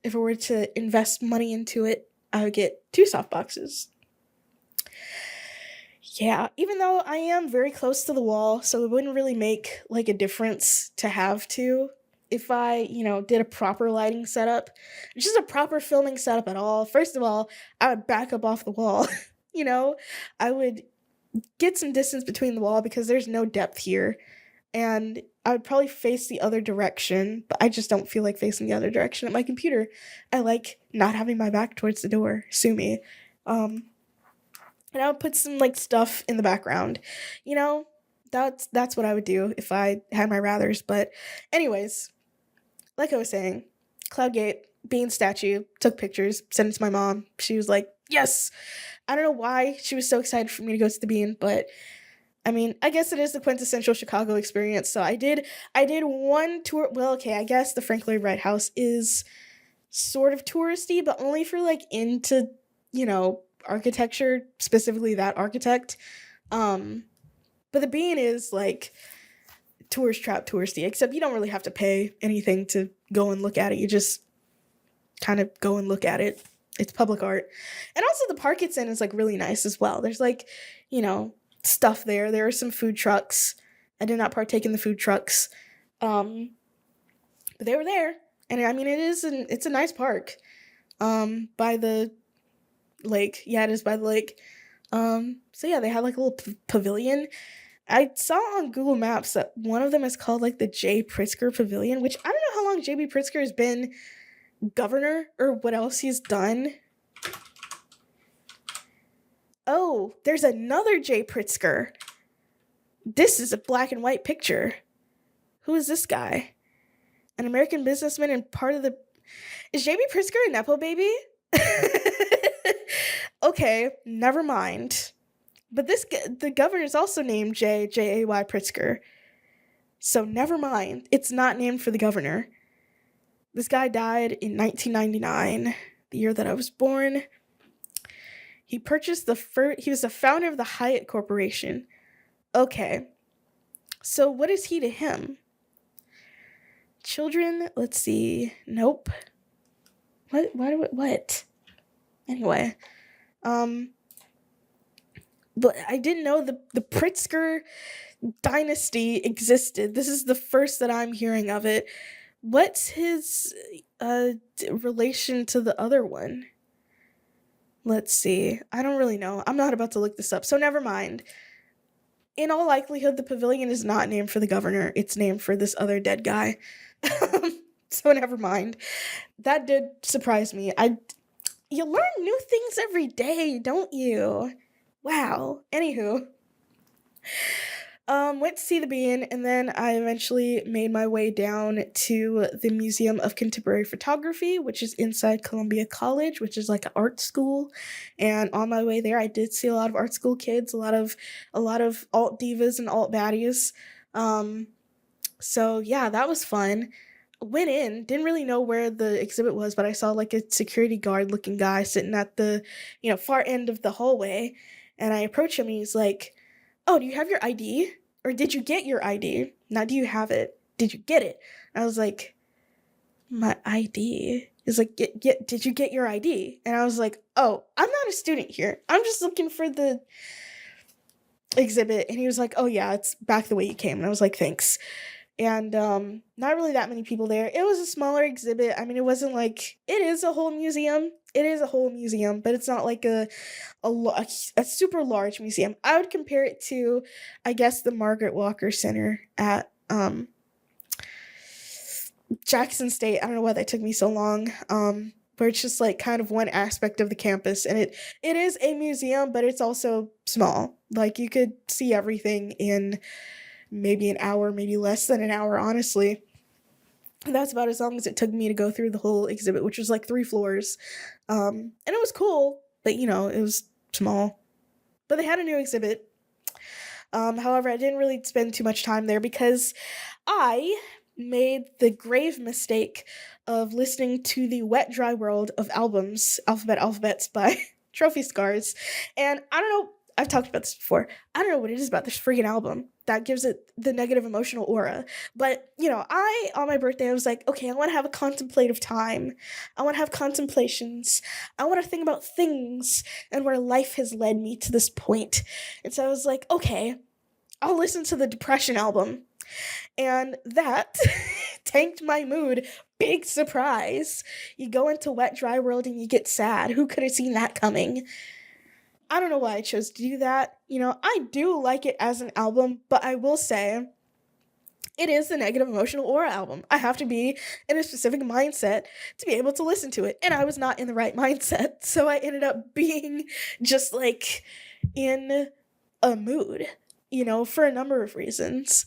if I were to invest money into it, I would get two softboxes. Yeah, even though I am very close to the wall, so it wouldn't really make like a difference to have two. If I, did a proper lighting setup, just a proper filming setup at all, first of all, I would back up off the wall. you know, I would get some distance between the wall because there's no depth here. And I would probably face the other direction, but I just don't feel like facing the other direction at my computer. I like not having my back towards the door. Sue me. And I would put some like stuff in the background. You know, that's what I would do if I had my rathers. But anyways, like I was saying, Cloudgate, bean statue, took pictures, sent it to my mom. She was like, yes. I don't know why she was so excited for me to go to the bean, but I mean, I guess it is the quintessential Chicago experience. So I did one tour. Well, okay, I guess the Frank Lloyd Wright House is sort of touristy, but only for like into, architecture, specifically that architect. But the bean is like tourist trap touristy, except you don't really have to pay anything to go and look at it. You just kind of go and look at it. It's public art. And also the park it's in is like really nice as well. There's like, stuff there. There are some food trucks. I did not partake in the food trucks. But they were there. And I mean it's a nice park. By the lake. Yeah, it is by the lake. So yeah, they had like a little pavilion. I saw on Google Maps that one of them is called like the J. Pritzker Pavilion, which I don't know how long J.B. Pritzker has been governor or what else he's done. Oh, there's another J. Pritzker. This is a black and white picture. Who is this guy? An American businessman and part of the... Is J.B. Pritzker a Nepo baby? Okay, never mind. But the governor is also named J.A.Y. Pritzker. So never mind. It's not named for the governor. This guy died in 1999, the year that I was born. He purchased he was the founder of the Hyatt Corporation. Okay. So what is he to him? Children, let's see. Nope. What? Anyway. But I didn't know the Pritzker dynasty existed. This is the first that I'm hearing of it. What's his relation to the other one? Let's see. I don't really know. I'm not about to look this up, so never mind. In all likelihood, the pavilion is not named for the governor. It's named for this other dead guy. So never mind. That did surprise me. You learn new things every day, don't you? Wow. Anywho. Went to see the bean, and then I eventually made my way down to the Museum of Contemporary Photography, which is inside Columbia College, which is like an art school. And on my way there, I did see a lot of art school kids, a lot of alt divas and alt baddies. So yeah, that was fun. Went in, didn't really know where the exhibit was, but I saw like a security guard looking guy sitting at the, far end of the hallway. And I approached him and he's like, oh, do you have your ID? Or did you get your ID? Now, do you have it? Did you get it? I was like, my ID? He's like, did you get your ID? And I was like, oh, I'm not a student here. I'm just looking for the exhibit. And he was like, oh yeah, it's back the way you came. And I was like, thanks. And not really that many people there. It was a smaller exhibit. I mean, it wasn't like, it is a whole museum. It is a whole museum, but it's not like a super large museum. I would compare it to, I guess, the Margaret Walker Center at Jackson State. I don't know why that took me so long. Where it's just like kind of one aspect of the campus, and it is a museum, but it's also small. Like you could see everything in maybe an hour, maybe less than an hour, honestly. And that's about as long as it took me to go through the whole exhibit, which was like 3 floors. And it was cool, but it was small. But they had a new exhibit. However, I didn't really spend too much time there because I made the grave mistake of listening to the Wet Dry World of Albums, Alphabets by trophy scars. And I don't know, I've talked about this before. I don't know what it is about this freaking album that gives it the negative emotional aura. But, on my birthday, I was like, okay, I want to have a contemplative time. I want to have contemplations. I want to think about things and where life has led me to this point. And so I was like, okay, I'll listen to the Depression album. And that tanked my mood. Big surprise. You go into Wet Dry World and you get sad. Who could have seen that coming? I don't know why I chose to do that. I do like it as an album, but I will say it is the negative emotional aura album. I have to be in a specific mindset to be able to listen to it. And I was not in the right mindset. So I ended up being just like in a mood, for a number of reasons,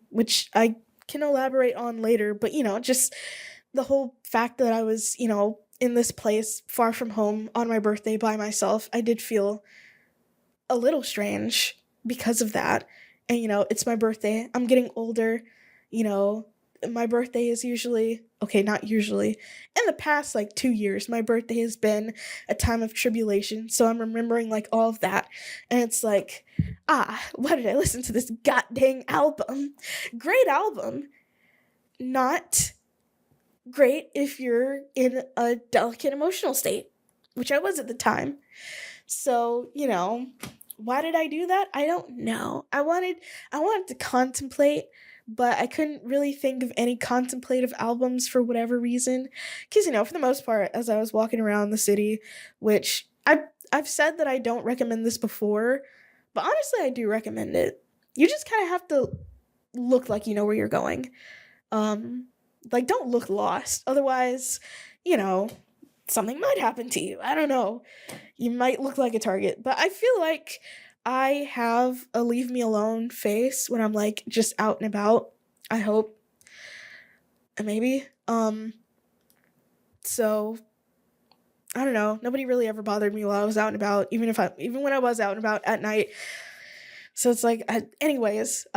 which I can elaborate on later. But, just the whole fact that I was, in this place far from home on my birthday by myself, I did feel a little strange because of that. And, it's my birthday. I'm getting older. My birthday is usually, okay, not usually. In the past, 2 years, my birthday has been a time of tribulation. So I'm remembering, all of that. And it's like, why did I listen to this goddamn album? Great album. Not great if you're in a delicate emotional state, which I was at the time. So, why did I do that? I don't know. I wanted to contemplate, but I couldn't really think of any contemplative albums for whatever reason. Because, for the most part, as I was walking around the city, which I've said that I don't recommend this before, but honestly, I do recommend it. You just kind of have to look like you know where you're going. Don't look lost. Otherwise, something might happen to you. I don't know. You might look like a target. But I feel like I have a leave me alone face when I'm just out and about. I hope. Maybe. So I don't know. Nobody really ever bothered me while I was out and about, even when I was out and about at night. So it's anyways,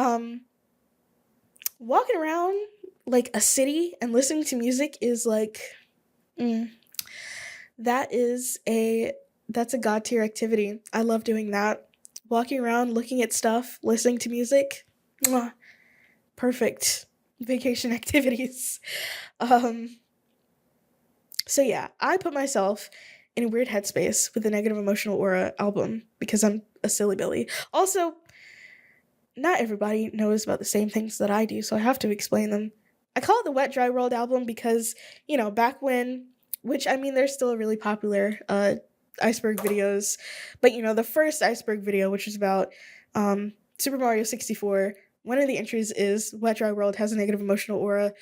walking around a city and listening to music is that's a god tier activity. I love doing that. Walking around, looking at stuff, listening to music. Perfect vacation activities. So yeah, I put myself in a weird headspace with the Negative Emotional Aura album because I'm a silly Billy. Also, not everybody knows about the same things that I do, so I have to explain them. I call it the Wet Dry World album because, back when, which they're still really popular iceberg videos, but the first iceberg video, which was about Super Mario 64, one of the entries is Wet Dry World has a negative emotional aura.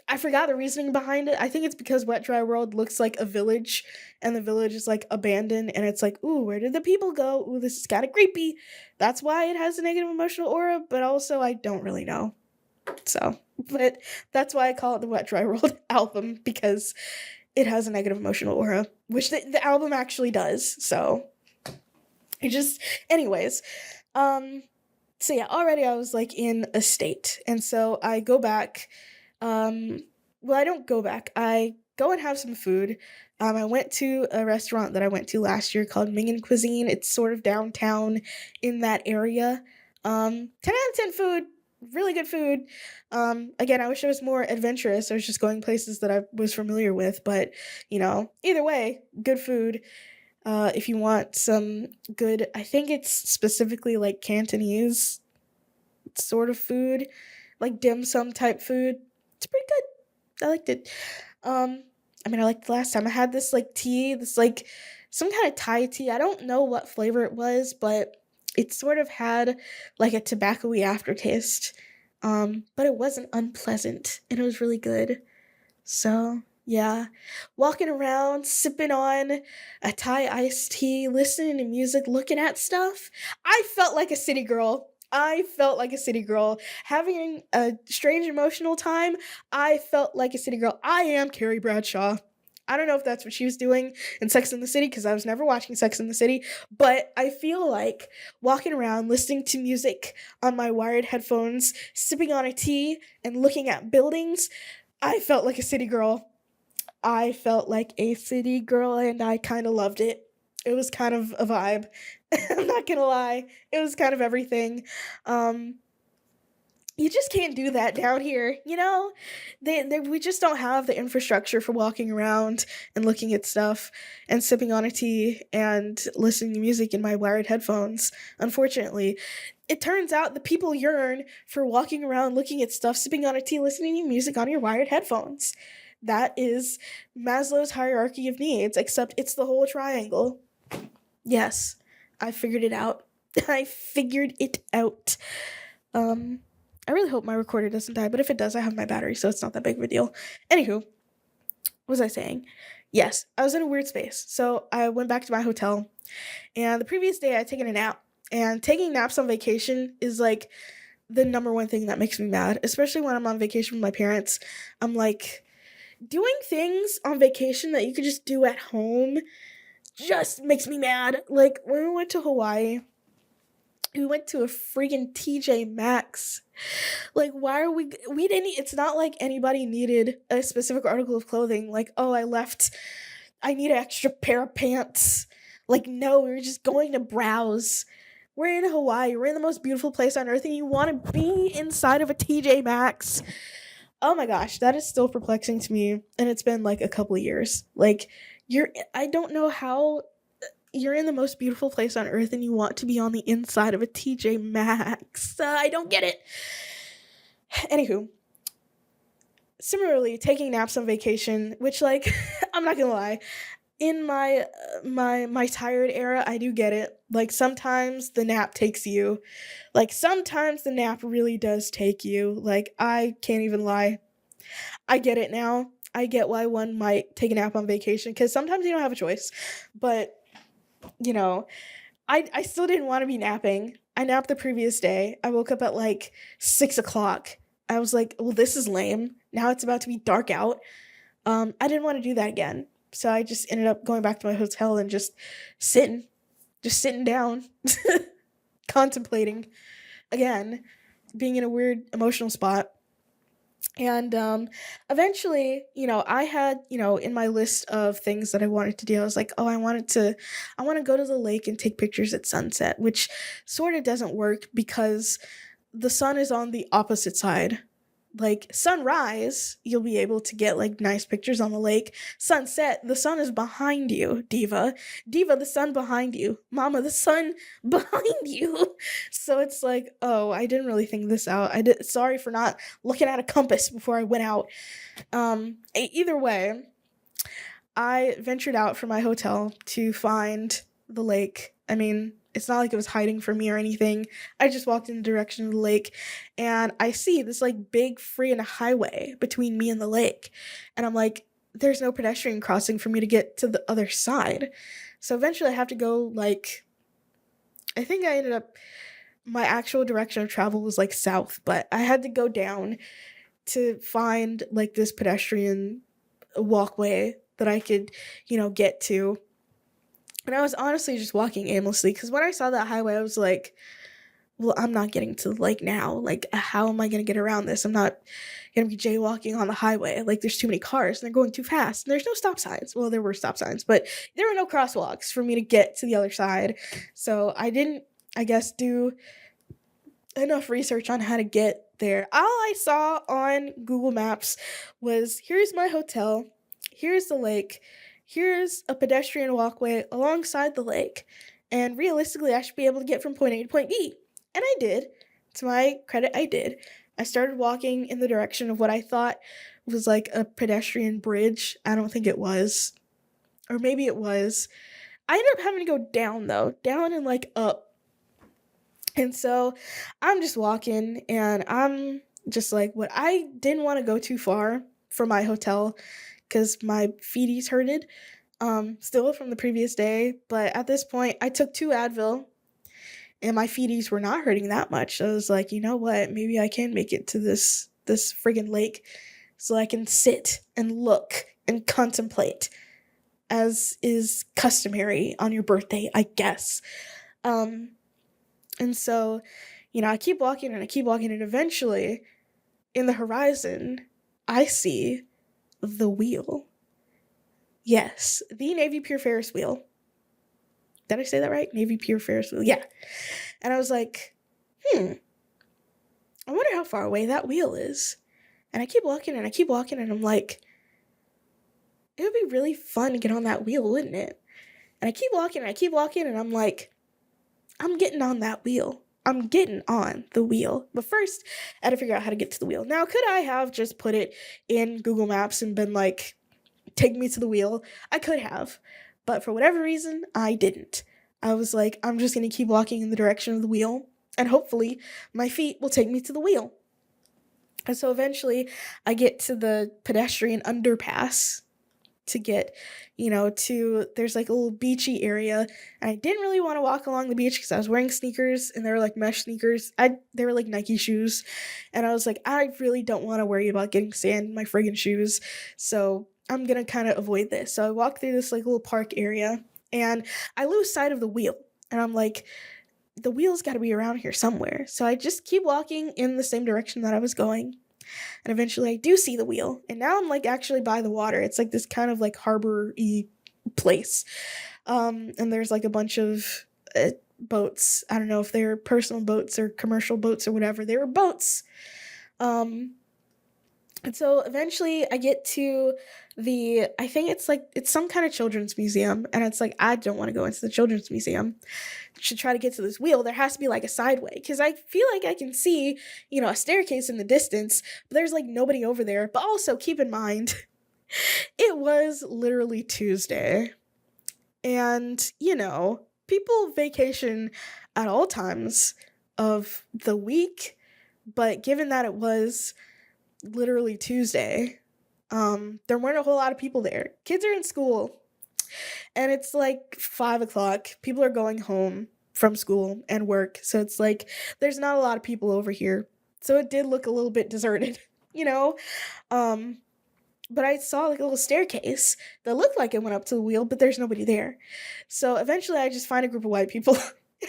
I forgot the reasoning behind it. I think it's because Wet Dry World looks like a village, and the village is abandoned, and it's ooh, where did the people go? Ooh, this is kind of creepy. That's why it has a negative emotional aura, but also I don't really know. So, but that's why I call it the Wet Dry World album, because it has a negative emotional aura, which the album actually does. So, anyways, so yeah, already I was in a state, and so I go back. Well, I don't go back. I go and have some food. I went to a restaurant that I went to last year called Mingin Cuisine. It's sort of downtown in that area. 10 out of 10 food, really good food. Again, I wish I was more adventurous. I was just going places that I was familiar with, but either way, good food. If you want some good, I think it's specifically Cantonese sort of food, dim sum type food. It's pretty good. I liked it. I liked the last time I had this tea, this some kind of Thai tea. I don't know what flavor it was, but it sort of had a tobacco-y aftertaste. But it wasn't unpleasant, and it was really good. So yeah, walking around, sipping on a Thai iced tea, listening to music, looking at stuff. I felt like a city girl. Having a strange emotional time. I felt like a city girl. I am Carrie Bradshaw. I don't know if that's what she was doing in Sex and the City, because I was never watching Sex and the City, but I feel like walking around, listening to music on my wired headphones, sipping on a tea, and looking at buildings, I felt like a city girl. I felt like a city girl and I kind of loved it. It was kind of a vibe. I'm not gonna lie. It was kind of everything. Um, you just can't do that down here, you know? We just don't have the infrastructure for walking around and looking at stuff and sipping on a tea and listening to music in my wired headphones, unfortunately. It turns out the people yearn for walking around looking at stuff, sipping on a tea, listening to music on your wired headphones. That is Maslow's hierarchy of needs, except it's the whole triangle. Yes, I figured it out. I figured it out. Um, I really hope my recorder doesn't die, but if it does, I have my battery, so it's not that big of a deal. Anywho, what was I saying? Yes, I was in a weird space. So I went back to my hotel, and the previous day I had taken a nap. And taking naps on vacation is like the number one thing that makes me mad, especially when I'm on vacation with my parents. I'm like, doing things on vacation that you could just do at home just makes me mad. Like when we went to Hawaii, we went to a freaking TJ Maxx. Like, why are we didn't, it's not like anybody needed a specific article of clothing. Like, oh, I need an extra pair of pants. Like, no, we were just going to browse. We're in Hawaii. We're in the most beautiful place on earth, and you want to be inside of a TJ Maxx. Oh my gosh, that is still perplexing to me, and it's been like a couple of years. Like, I don't know how you're in the most beautiful place on earth and you want to be on the inside of a TJ Maxx. I don't get it. Anywho, similarly, taking naps on vacation, which, like, I'm not gonna lie, in my tired era, I do get it. Like sometimes the nap takes you. Like sometimes the nap really does take you. Like I can't even lie. I get it now. I get why one might take a nap on vacation because sometimes you don't have a choice. But you know, I still didn't want to be napping. I napped the previous day. I woke up at like 6 o'clock. I was like, well, this is lame. Now it's about to be dark out. I didn't want to do that again. So I just ended up going back to my hotel and just sitting down, contemplating again, being in a weird emotional spot. And eventually, I had, in my list of things that I wanted to do, I was like, oh, I want to go to the lake and take pictures at sunset, which sort of doesn't work because the sun is on the opposite side. Like sunrise, you'll be able to get like nice pictures on the lake. Sunset, the sun is behind you, diva. Diva, the sun behind you. Mama, the sun behind you. So it's like, oh, I didn't really think this out. Sorry for not looking at a compass before I went out. Either way, I ventured out from my hotel to find the lake. I mean, it's not like it was hiding from me or anything. I just walked in the direction of the lake and I see this like big freaking highway between me and the lake. And I'm like, there's no pedestrian crossing for me to get to the other side. So eventually I have to go like, I think I ended up, my actual direction of travel was like south, but I had to go down to find like this pedestrian walkway that I could, get to. And I was honestly just walking aimlessly because when I saw that highway, I was like, well, I'm not getting to the lake now. Like, how am I going to get around this? I'm not going to be jaywalking on the highway. Like, there's too many cars and they're going too fast. And there's no stop signs. Well, there were stop signs, but there were no crosswalks for me to get to the other side. So I didn't, I guess, do enough research on how to get there. All I saw on Google Maps was here's my hotel, here's the lake, here's a pedestrian walkway alongside the lake, and realistically, I should be able to get from point A to point B. And I did. To my credit, I did. I started walking in the direction of what I thought was like a pedestrian bridge. I don't think it was. Or maybe it was. I ended up having to go down, though. Down and like up. And so I'm just walking and I'm just like, what I didn't want to go too far from my hotel because my feeties hurted still from the previous day. But at this point, I took 2 Advil and my feeties were not hurting that much. So I was like, you know what? Maybe I can make it to this friggin' lake so I can sit and look and contemplate as is customary on your birthday, I guess. And so, I keep walking and I keep walking, and eventually, in the horizon, I see the wheel. Yes, the Navy Pier Ferris wheel. Did I say that right? Navy Pier Ferris wheel. Yeah. And I was like, I wonder how far away that wheel is. And I keep walking and I keep walking and I'm like, it would be really fun to get on that wheel, wouldn't it? And I keep walking and I keep walking and I'm like, I'm getting on that wheel. I'm getting on the wheel. But first, I had to figure out how to get to the wheel. Now, could I have just put it in Google Maps and been like, take me to the wheel? I could have. But for whatever reason, I didn't. I was like, I'm just going to keep walking in the direction of the wheel, and hopefully my feet will take me to the wheel. And so eventually I get to the pedestrian underpass to get, there's like a little beachy area. And I didn't really want to walk along the beach because I was wearing sneakers and they were like mesh sneakers. They were like Nike shoes. And I was like, I really don't want to worry about getting sand in my friggin' shoes. So I'm going to kind of avoid this. So I walk through this like little park area and I lose sight of the wheel. And I'm like, the wheel's got to be around here somewhere. So I just keep walking in the same direction that I was going. And eventually I do see the wheel. And now I'm like actually by the water. It's like this kind of like harbor-y place. And there's like a bunch of boats. I don't know if they're personal boats or commercial boats or whatever. They were boats. And so eventually I get to I think it's some kind of children's museum. And it's like, I don't want to go into the children's museum. To try to get to this wheel, there has to be like a side way. Because I feel like I can see, a staircase in the distance. But there's like nobody over there. But also keep in mind, it was literally Tuesday. And, people vacation at all times of the week. But given that it was literally Tuesday, there weren't a whole lot of people there. Kids are in school and it's like 5:00. People are going home from school and work, so it's like there's not a lot of people over here. So it did look a little bit deserted. But I saw like a little staircase that looked like it went up to the wheel, but there's nobody there. So eventually I just find a group of white people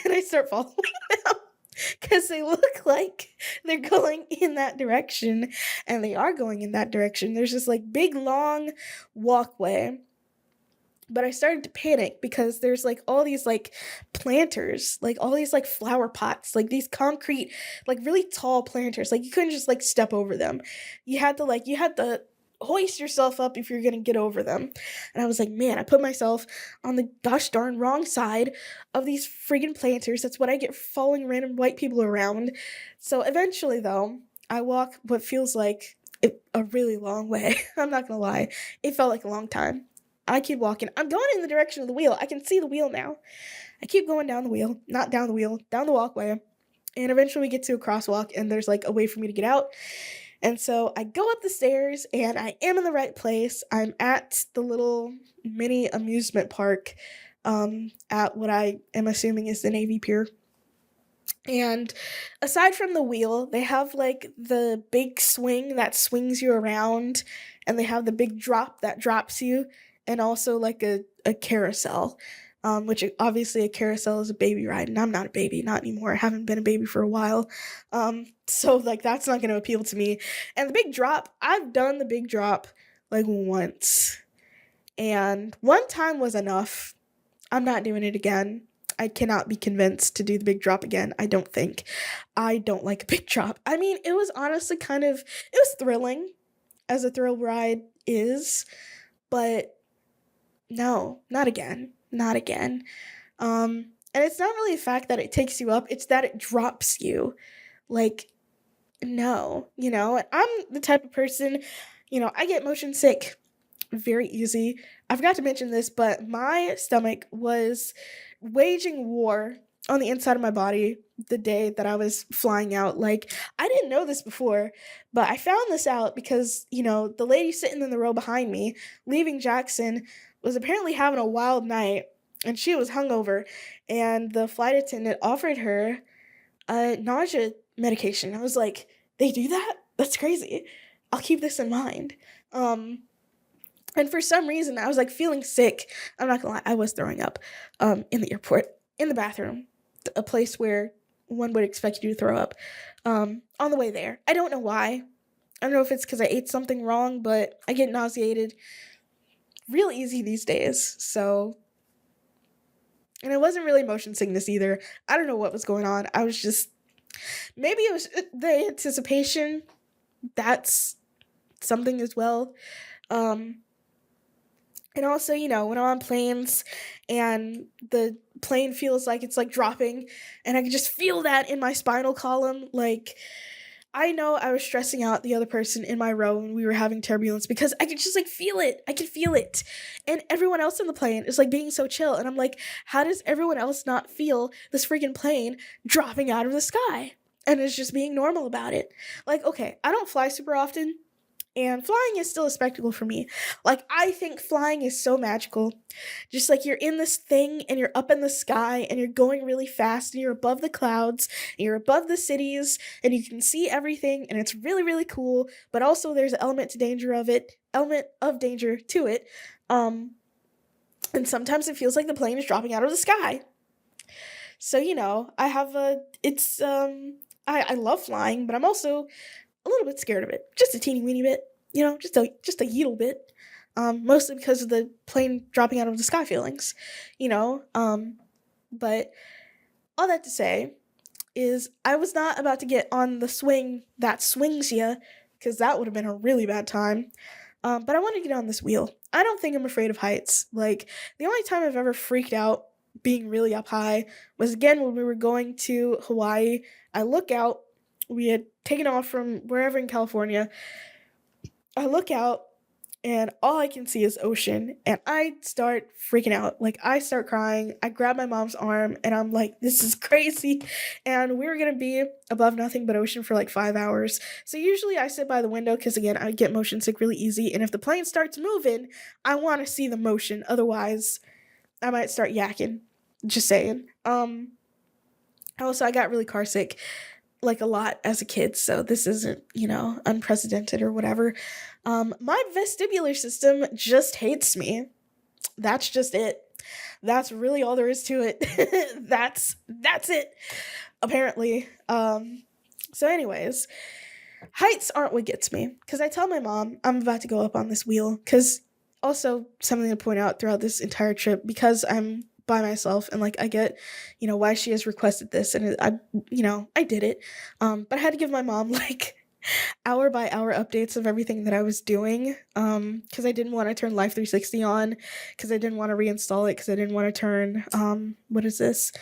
and I start following them because they look like they're going in that direction, and they are going in that direction. There's this like big long walkway, but I started to panic because there's like all these like planters, like all these like flower pots, like these concrete, like really tall planters. Like you couldn't just like step over them. You had to hoist yourself up if you're gonna get over them. And I was like, man, I put myself on the gosh darn wrong side of these friggin' planters. That's what I get following random white people around. So eventually though, I walk what feels like a really long way. I'm not gonna lie. It felt like a long time. I keep walking. I'm going in the direction of the wheel. I can see the wheel now. I keep going down the wheel, not down the wheel, down the walkway. And eventually we get to a crosswalk and there's like a way for me to get out. And so I go up the stairs and I am in the right place. I'm at the little mini amusement park at what I am assuming is the Navy Pier. And aside from the wheel, they have like the big swing that swings you around, and they have the big drop that drops you, and also like a carousel. Which obviously a carousel is a baby ride, and I'm not a baby, not anymore. I haven't been a baby for a while. So like that's not going to appeal to me. And the big drop, I've done the big drop like once. And one time was enough. I'm not doing it again. I cannot be convinced to do the big drop again, I don't think. I don't like a big drop. I mean, it was honestly it was thrilling, as a thrill ride is, but no, not again. Not again. And it's not really the fact that it takes you up, it's that it drops you. Like, no, and I'm the type of person, I get motion sick very easy. I forgot to mention this, but my stomach was waging war on the inside of my body the day that I was flying out. Like, I didn't know this before, but I found this out because, the lady sitting in the row behind me, leaving Jackson, was apparently having a wild night, and she was hungover, and the flight attendant offered her a nausea medication. I was like, they do that? That's crazy. I'll keep this in mind. And for some reason, I was like feeling sick. I'm not gonna lie, I was throwing up in the airport, in the bathroom, a place where one would expect you to throw up on the way there. I don't know why. I don't know if it's because I ate something wrong, but I get nauseated real easy these days. So, and it wasn't really motion sickness either. I don't know what was going on. I was just, maybe it was the anticipation. That's something as well. Um, and also, when I'm on planes and the plane feels like it's like dropping, and I can just feel that in my spinal column. Like, I know I was stressing out the other person in my row when we were having turbulence because I could just like feel it. I could feel it. And everyone else on the plane is like being so chill. And I'm like, how does everyone else not feel this freaking plane dropping out of the sky? And it's just being normal about it. Like, okay, I don't fly super often, and flying is still a spectacle for me. Like, I think flying is so magical. Just like you're in this thing and you're up in the sky and you're going really fast and you're above the clouds and you're above the cities and you can see everything and it's really, really cool. But also there's an element of danger to it. And sometimes it feels like the plane is dropping out of the sky. So, I have I love flying, but I'm also a little bit scared of it, just a teeny weeny bit, just a little bit. Mostly because of the plane dropping out of the sky feelings, you know. But all that to say is, I was not about to get on the swing that swings you, because that would have been a really bad time. But I want to get on this wheel. I don't think I'm afraid of heights. Like, the only time I've ever freaked out being really up high was again when we were going to Hawaii. I look out. We had taken off from wherever in California. I look out and all I can see is ocean, and I start freaking out. Like, I start crying. I grab my mom's arm and I'm like, this is crazy. And we were going to be above nothing but ocean for like 5 hours. So usually I sit by the window because, again, I get motion sick really easy. And if the plane starts moving, I want to see the motion. Otherwise, I might start yakking. Just saying. Also, I got really car sick like a lot as a kid, so this isn't, unprecedented or whatever. My vestibular system just hates me. That's just it. That's really all there is to it. that's it, apparently. So anyways, heights aren't what gets me, because I tell my mom I'm about to go up on this wheel, because also something to point out throughout this entire trip, because I'm by myself and like I get, why she has requested this, and I did it. But I had to give my mom like hour by hour updates of everything that I was doing, because I didn't want to turn Life 360 on, because I didn't want to reinstall it, because I didn't want to turn what is this,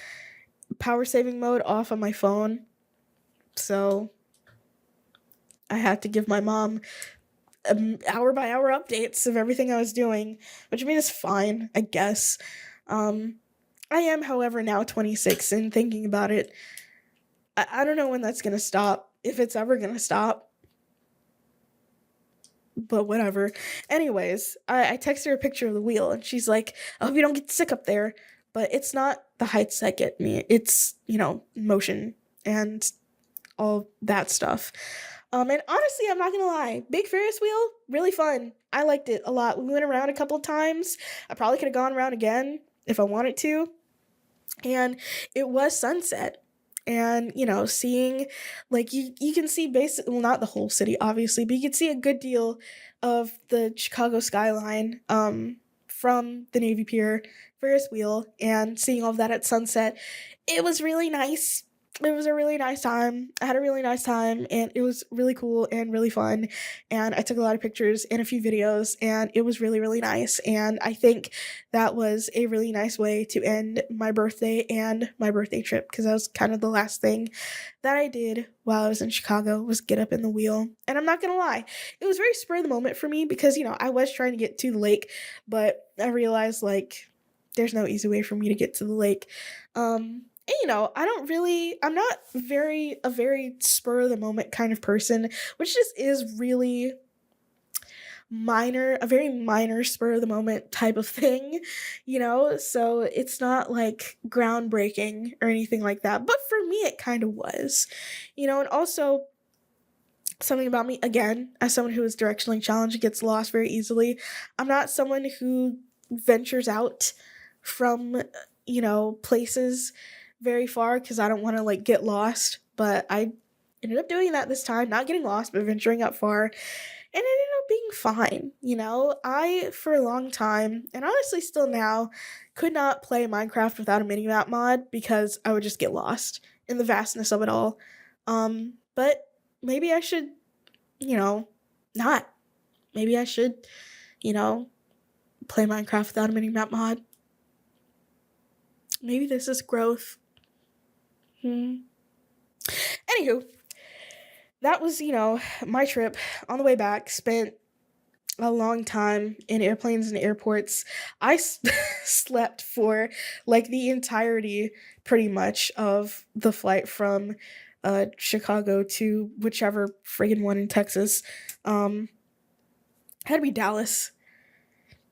power saving mode off on my phone. So I had to give my mom hour by hour updates of everything I was doing, which I mean is fine, I guess. I am, however, now 26, and thinking about it, I don't know when that's gonna stop, if it's ever gonna stop. But whatever. Anyways, I text her a picture of the wheel, and she's like, I hope you don't get sick up there. But it's not the heights that get me. It's, motion and all that stuff. And honestly, I'm not gonna lie, big Ferris wheel, really fun. I liked it a lot. We went around a couple of times. I probably could have gone around again if I wanted to. And it was sunset. And, seeing, like, you can see basically, well, not the whole city, obviously, but you can see a good deal of the Chicago skyline from the Navy Pier Ferris wheel, and seeing all of that at sunset. It was really nice. It was a really nice time. I had a really nice time, and it was really cool and really fun. And I took a lot of pictures and a few videos, and it was really, really nice. And I think that was a really nice way to end my birthday and my birthday trip, because that was kind of the last thing that I did while I was in Chicago, was get up in the wheel. And I'm not gonna lie, it was very spur of the moment for me, because, I was trying to get to the lake, but I realized, like, there's no easy way for me to get to the lake. And, I'm not a very spur of the moment kind of person, which just is really a very minor spur of the moment type of thing, so it's not like groundbreaking or anything like that. But for me, it kind of was, and also something about me, again, as someone who is directionally challenged, gets lost very easily. I'm not someone who ventures out from, places very far, because I don't want to like get lost. But I ended up doing that this time, not getting lost, but venturing out far, and it ended up being fine, you know? I, for a long time, and honestly still now, could not play Minecraft without a minimap mod because I would just get lost in the vastness of it all. But maybe I should, you know, not. Maybe I should, you know, play Minecraft without a minimap mod. Maybe this is growth. Anywho, that was, my trip. On the way back, spent a long time in airplanes and airports. I slept for like the entirety, pretty much, of the flight from Chicago to whichever friggin' one in Texas. Had to be Dallas.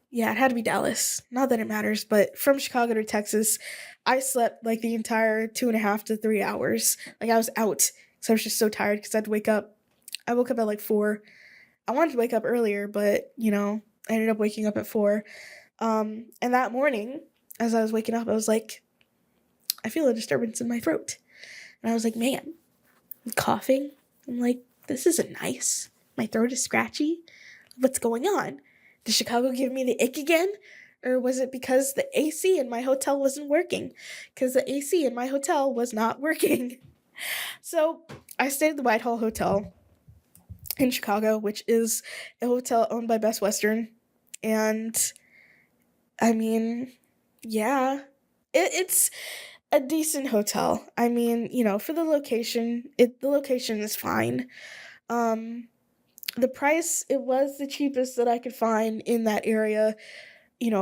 Yeah, it had to be Dallas. Not that it matters, but from Chicago to Texas, I slept like the entire 2.5 to 3 hours. Like I was out, so I was just so tired because I had to wake up. I woke up at like 4. I wanted to wake up earlier, but I ended up waking up at 4. And that morning, as I was waking up, I was like, I feel a disturbance in my throat, and I was like, man, I'm coughing. I'm like, this isn't nice. My throat is scratchy. What's going on? Did Chicago give me the ick again? Or was it because the AC in my hotel wasn't working? Because the AC in my hotel was not working. So I stayed at the Whitehall Hotel in Chicago, which is a hotel owned by Best Western. And I mean, yeah, it's a decent hotel. I mean, for the location, the location is fine. The price, it was the cheapest that I could find in that area,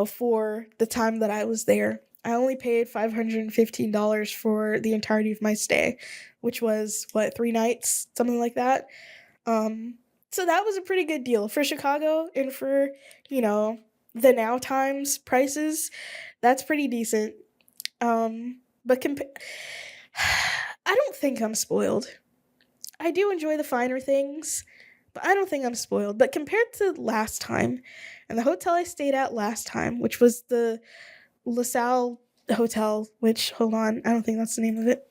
for the time that I was there. I only paid $515 for the entirety of my stay, which was, 3 nights? Something like that. So that was a pretty good deal for Chicago, and for, the now times prices, that's pretty decent. But I don't think I'm spoiled. I do enjoy the finer things, but I don't think I'm spoiled. But compared to last time, and the hotel I stayed at last time, which was the LaSalle Hotel, which, hold on, I don't think that's the name of it.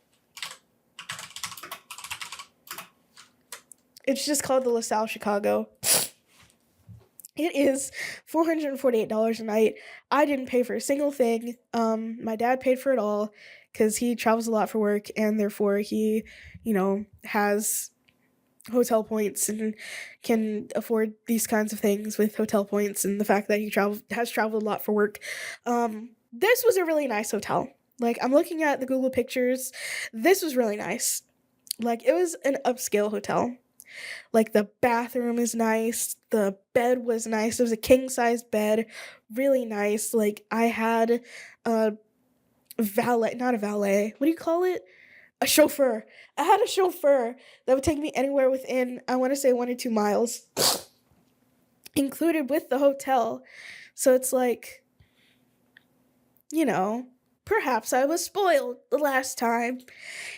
It's just called the LaSalle Chicago. It is $448 a night. I didn't pay for a single thing. My dad paid for it all because he travels a lot for work, and therefore he, has hotel points and can afford these kinds of things with hotel points, and the fact that he has traveled a lot for work. This was a really nice hotel. Like, I'm looking at the Google pictures. This was really nice. Like, it was an upscale hotel. Like, the bathroom is nice. The bed was nice. It was a king-size bed. Really nice. Like, I had a valet, not a valet. What do you call it? A chauffeur. I had a chauffeur that would take me anywhere within, I want to say, 1 or 2 miles, included with the hotel. So it's like, perhaps I was spoiled the last time.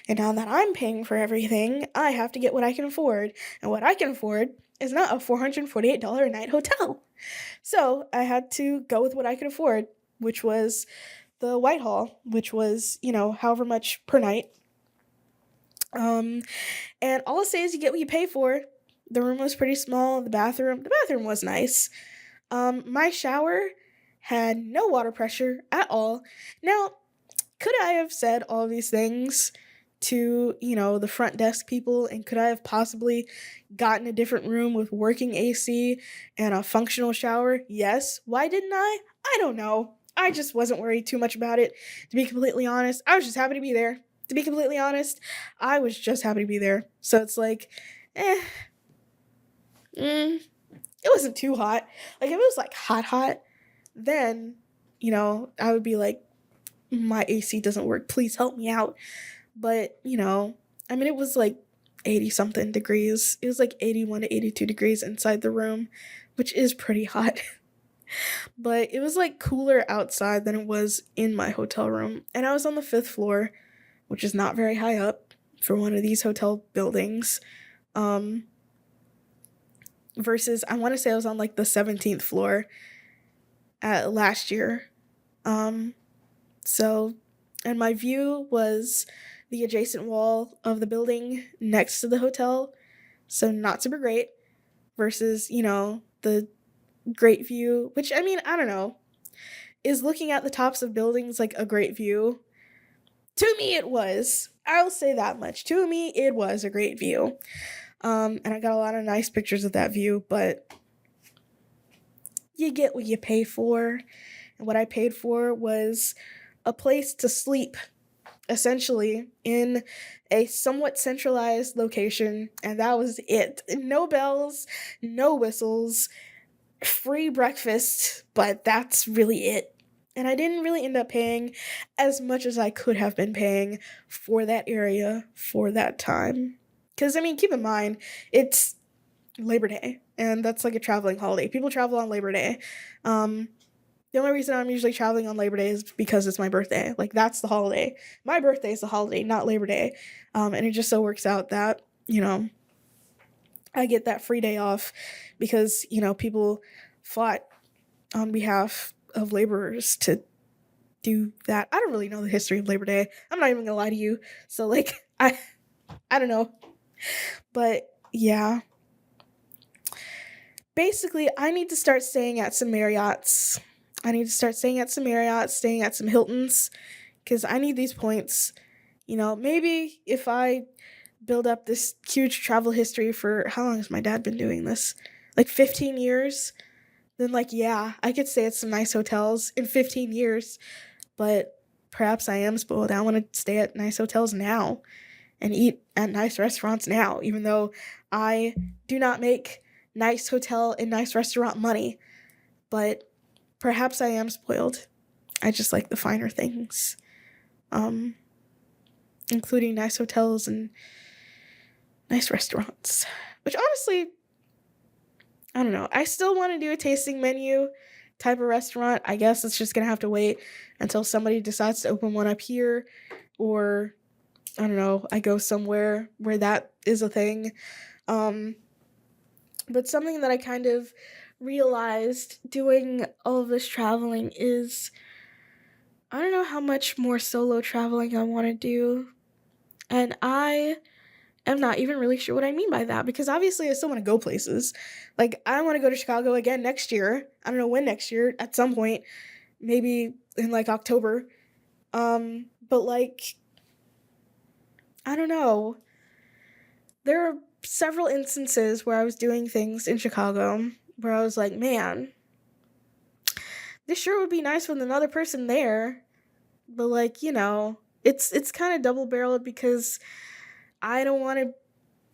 And now that I'm paying for everything, I have to get what I can afford. And what I can afford is not a $448 a night hotel. So I had to go with what I could afford, which was the Whitehall, which was, however much per night. And all I'll say is you get what you pay for. The room was pretty small. The bathroom was nice. My shower had no water pressure at all. Now, could I have said all these things to, the front desk people, and could I have possibly gotten a different room with working AC and a functional shower? Yes. Why didn't I? I don't know. I just wasn't worried too much about it, to be completely honest. I was just happy to be there. To be completely honest, I was just happy to be there. So it's like, it wasn't too hot. Like, if it was like hot, then, I would be like, my AC doesn't work. Please help me out. But, it was like 80 something degrees. It was like 81 to 82 degrees inside the room, which is pretty hot. But it was like cooler outside than it was in my hotel room. And I was on the 5th floor, which is not very high up for one of these hotel buildings. Versus, I want to say I was on like the 17th floor at last year. So, and my view was the adjacent wall of the building next to the hotel. So not super great. Versus, the great view, which, I mean, I don't know. Is looking at the tops of buildings like a great view? To me, it was. I'll say that much. To me, it was a great view. And I got a lot of nice pictures of that view, but you get what you pay for. And what I paid for was a place to sleep, essentially, in a somewhat centralized location. And that was it. No bells, no whistles, free breakfast, but that's really it. And I didn't really end up paying as much as I could have been paying for that area for that time. Because, I mean, keep in mind, it's Labor Day, and that's like a traveling holiday. People travel on Labor Day. The only reason I'm usually traveling on Labor Day is because it's my birthday. Like, that's the holiday. My birthday is the holiday, not Labor Day. And it just so works out that, I get that free day off because, people fought on behalf of laborers to do that. I don't really know the history of Labor Day. I'm not even gonna lie to you. So, like, I don't know. But yeah. Basically, I need to start staying at some Marriotts. Staying at some Hiltons, because I need these points. Maybe if I build up this huge travel history for, how long has my dad been doing this? Like 15 years? Then, like, yeah, I could stay at some nice hotels in 15 years, but perhaps I am spoiled. I want to stay at nice hotels now and eat at nice restaurants now, even though I do not make nice hotel and nice restaurant money, but perhaps I am spoiled. I just like the finer things, including nice hotels and nice restaurants, which honestly, I don't know. I still want to do a tasting menu type of restaurant. I guess it's just going to have to wait until somebody decides to open one up here, or I don't know, I go somewhere where that is a thing. But something that I kind of realized doing all of this traveling is I don't know how much more solo traveling I want to do. And I am not even really sure what I mean by that, because obviously I still want to go places. Like, I want to go to Chicago again next year. I don't know when next year, at some point, maybe in like October. But like, I don't know. There are several instances where I was doing things in Chicago where I was like, man, this sure would be nice with another person there. But like, it's kind of double-barreled because I don't want to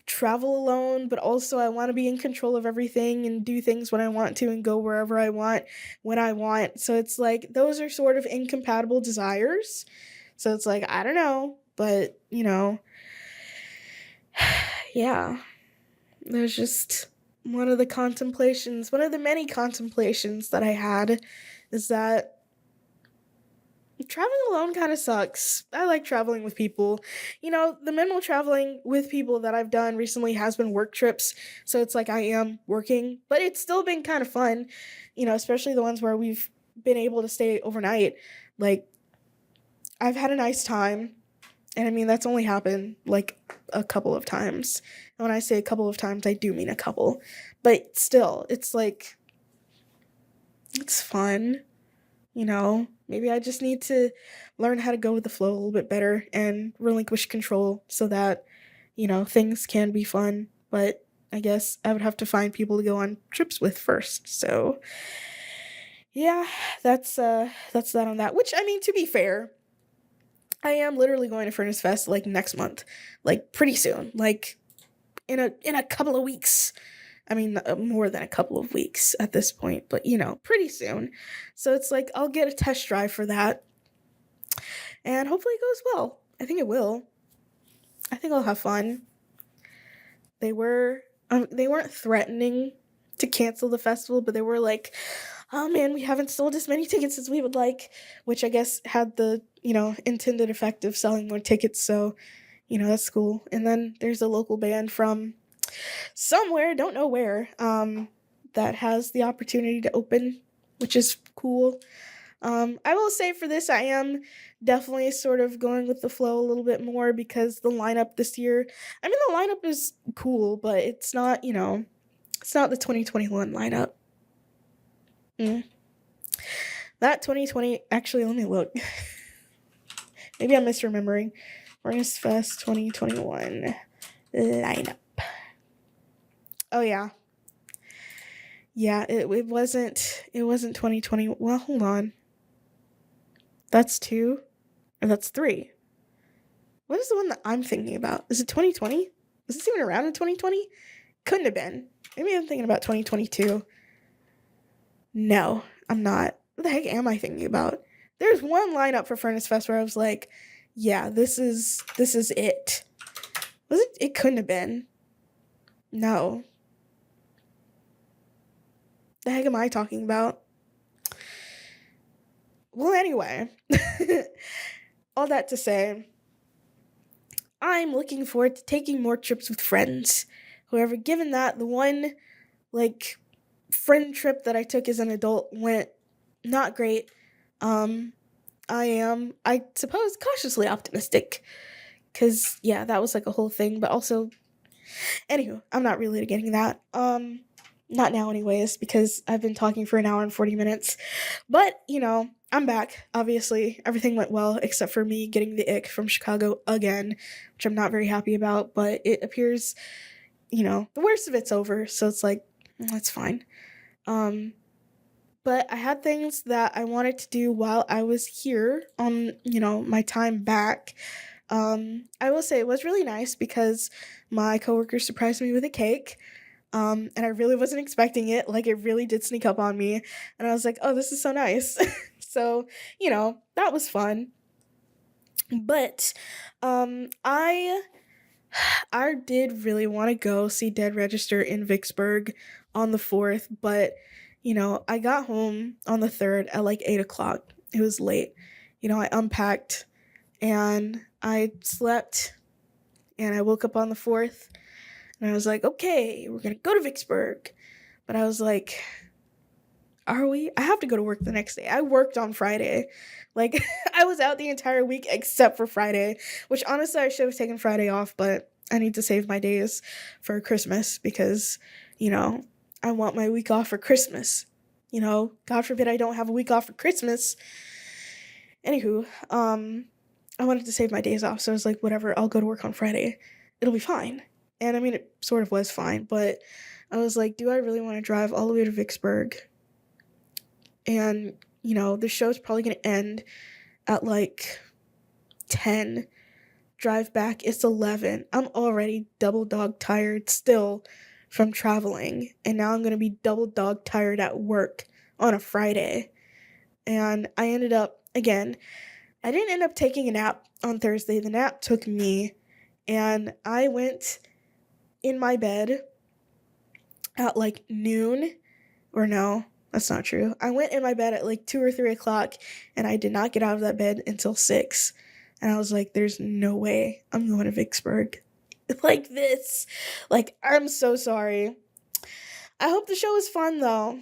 travel alone, but also I want to be in control of everything and do things when I want to and go wherever I want when I want. So it's like those are sort of incompatible desires. So it's like, I don't know, but yeah. There's just one of the many contemplations that I had is that traveling alone kind of sucks. I like traveling with people. The minimal traveling with people that I've done recently has been work trips, so it's like I am working, but it's still been kind of fun, especially the ones where we've been able to stay overnight. Like, I've had a nice time, and I mean, that's only happened like a couple of times. And when I say a couple of times, I do mean a couple. But still, it's like, it's fun. Maybe I just need to learn how to go with the flow a little bit better and relinquish control so that, things can be fun. But I guess I would have to find people to go on trips with first. So, yeah, that's that on that. Which, I mean, to be fair, I am literally going to Furnace Fest like next month, like pretty soon, like in a couple of weeks. I mean, more than a couple of weeks at this point, but pretty soon. So it's like I'll get a test drive for that, and hopefully it goes well. I think it will. I think I'll have fun. They weren't threatening to cancel the festival, but they were like, "Oh man, we haven't sold as many tickets as we would like," which I guess had the intended effect of selling more tickets. So, that's cool. And then there's a local band from somewhere, don't know where, that has the opportunity to open, which is cool. I will say for this, I am definitely sort of going with the flow a little bit more because the lineup this year, I mean, the lineup is cool, but it's not the 2021 lineup. Mm. That 2020, actually, let me look. Maybe I'm misremembering. Furnace Fest 2021 lineup. Oh yeah. Yeah, it wasn't 2020. Well, hold on. That's 2 or that's 3. What is the one that I'm thinking about? Is it 2020? Was this even around in 2020? Couldn't have been. Maybe I'm thinking about 2022. No, I'm not. What the heck am I thinking about? There's one lineup for Furnace Fest where I was like, yeah, this is it. Was it? It couldn't have been. No. The heck am I talking about? Well, anyway, all that to say, I'm looking forward to taking more trips with friends. However, given that the one, like, friend trip that I took as an adult went not great, um, I suppose, cautiously optimistic. Because, yeah, that was like a whole thing, but also, anywho, I'm not really getting that. Not now, anyways, because I've been talking for an hour and 40 minutes. But, I'm back. Obviously, everything went well, except for me getting the ick from Chicago again, which I'm not very happy about, but it appears, the worst of it's over, so it's like, that's fine. But I had things that I wanted to do while I was here on, my time back. I will say it was really nice because my coworker surprised me with a cake. And I really wasn't expecting it. Like, it really did sneak up on me. And I was like, oh, this is so nice. So, that was fun. But I did really want to go see Dead Register in Vicksburg on the 4th, but I got home on the 3rd at like 8 o'clock. It was late. I unpacked and I slept and I woke up on the 4th and I was like, okay, we're gonna go to Vicksburg. But I was like, are we? I have to go to work the next day. I worked on Friday. Like, I was out the entire week except for Friday, which honestly I should have taken Friday off, but I need to save my days for Christmas because, I want my week off for Christmas. God forbid I don't have a week off for Christmas. Anywho, I wanted to save my days off, so I was like, whatever, I'll go to work on Friday. It'll be fine. And I mean, it sort of was fine, but I was like, do I really want to drive all the way to Vicksburg? And, the show's probably going to end at like 10. Drive back, it's 11. I'm already double dog tired still from traveling. And now I'm going to be double dog tired at work on a Friday. And I ended up, again, I didn't end up taking a nap on Thursday. The nap took me. And I went in my bed at like noon. Or no, that's not true. I went in my bed at like 2 or 3 o'clock, and I did not get out of that bed until 6. And I was like, there's no way I'm going to Vicksburg like this. Like, I'm so sorry. I hope the show was fun, though.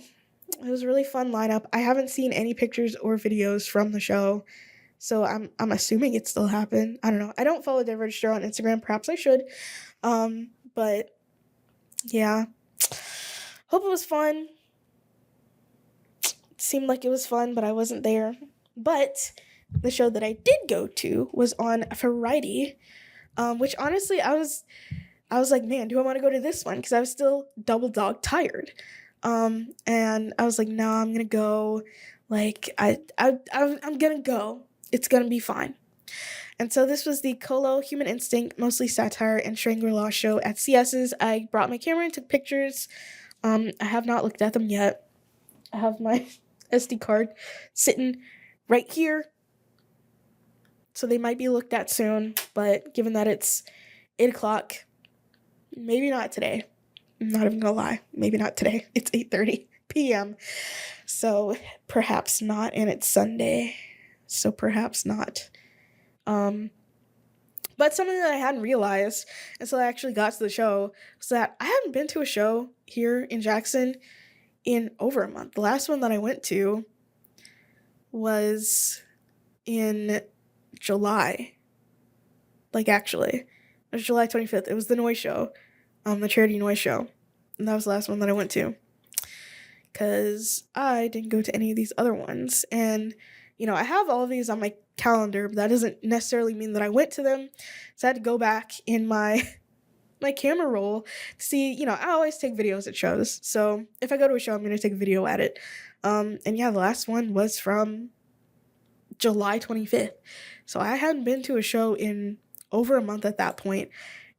It was a really fun lineup. I haven't seen any pictures or videos from the show, so I'm assuming it still happened. I don't know. I don't follow Dead Register on Instagram. Perhaps I should. But yeah. Hope it was fun. Seemed like it was fun, but I wasn't there. But the show that I did go to was on Variety, which honestly I was like, man, do I want to go to this one? Because I was still double dog tired. And I was like, no, I'm gonna go. Like, I'm gonna go. It's gonna be fine. And so this was the Colo Human Instinct, mostly satire and Shangri-La show at CS's. I brought my camera and took pictures. I have not looked at them yet. I have my SD card sitting right here. So they might be looked at soon, but given that it's 8 o'clock, maybe not today. I'm not even gonna lie. Maybe not today. It's 8:30 p.m. So perhaps not, and it's Sunday. So perhaps not. But something that I hadn't realized until I actually got to the show was that I hadn't been to a show here in Jackson in over a month. The last one that I went to was in July. Like, actually, it was July 25th. It was the Noise show, the charity Noise show. And that was the last one that I went to. because I didn't go to any of these other ones. And, I have all of these on my calendar, but that doesn't necessarily mean that I went to them. So I had to go back in my my camera roll to see, I always take videos at shows. So if I go to a show, I'm gonna take a video at it. And yeah, the last one was from July 25th. So I hadn't been to a show in over a month at that point.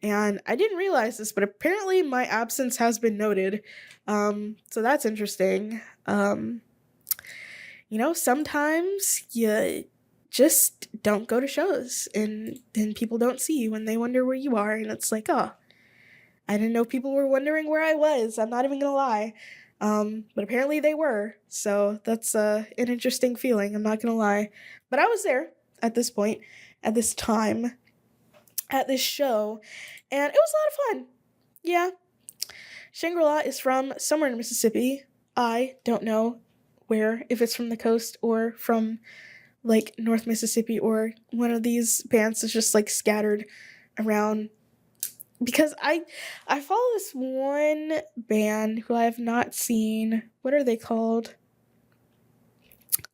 And I didn't realize this, but apparently my absence has been noted. So that's interesting. Sometimes you just don't go to shows and then people don't see you and they wonder where you are. And it's like, oh, I didn't know people were wondering where I was. I'm not even going to lie. But apparently they were. So that's an interesting feeling. I'm not going to lie. But I was there at this point, at this time, at this show, and it was a lot of fun. Yeah. Shangri-La is from somewhere in Mississippi. I don't know where, if it's from the coast or from like North Mississippi or one of these bands that's just like scattered around, because I follow this one band who I have not seen. What are they called?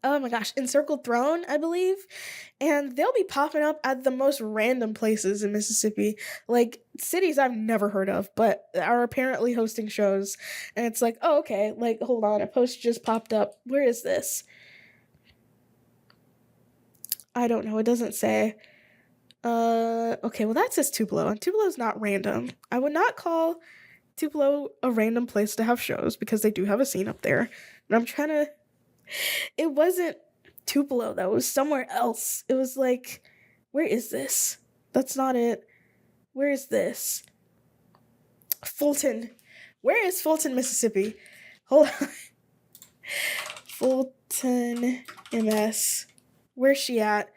Oh my gosh, Encircled Throne, I believe. And they'll be popping up at the most random places in Mississippi, like cities I've never heard of, but are apparently hosting shows. And it's like, oh, okay, like, hold on, a post just popped up. Where is this? I don't know, it doesn't say. Okay, well that says Tupelo, and Tupelo's not random. I would not call Tupelo a random place to have shows, because they do have a scene up there. But I'm trying to... It wasn't Tupelo, though. It was somewhere else. It was like, where is this? That's not it. Where is this? Fulton. Where is Fulton, Mississippi? Hold on. Fulton, MS. Where's she at?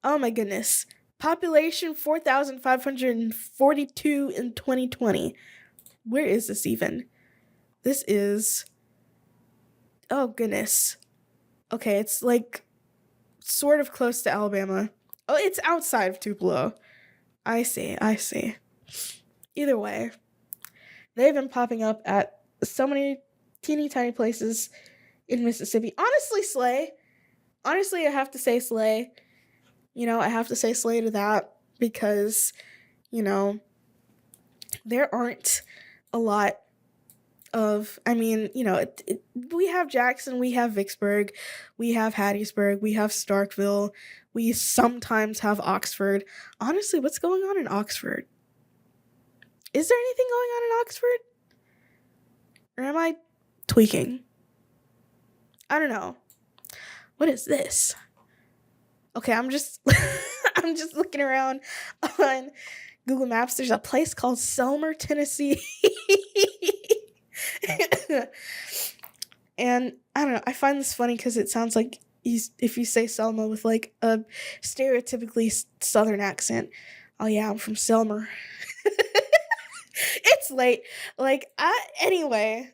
Oh my goodness. Population 4,542 in 2020. Where is this even? This is... Oh goodness. Okay, it's like sort of close to Alabama. Oh, it's outside of Tupelo. I see. Either way, they've been popping up at so many teeny tiny places in Mississippi. Honestly, slay. Honestly, I have to say slay. I have to say slay to that because, there aren't a lot of, we have Jackson, we have Vicksburg, we have Hattiesburg, we have Starkville, we sometimes have Oxford. Honestly, what's going on in Oxford? Is there anything going on in Oxford? Or am I tweaking? I don't know. What is this? Okay, I'm just I'm just looking around on Google Maps. There's a place called Selmer, Tennessee. And I don't know, I find this funny because it sounds like if you say Selma with like a stereotypically southern accent. Oh yeah, I'm from Selmer. It's late. Anywho,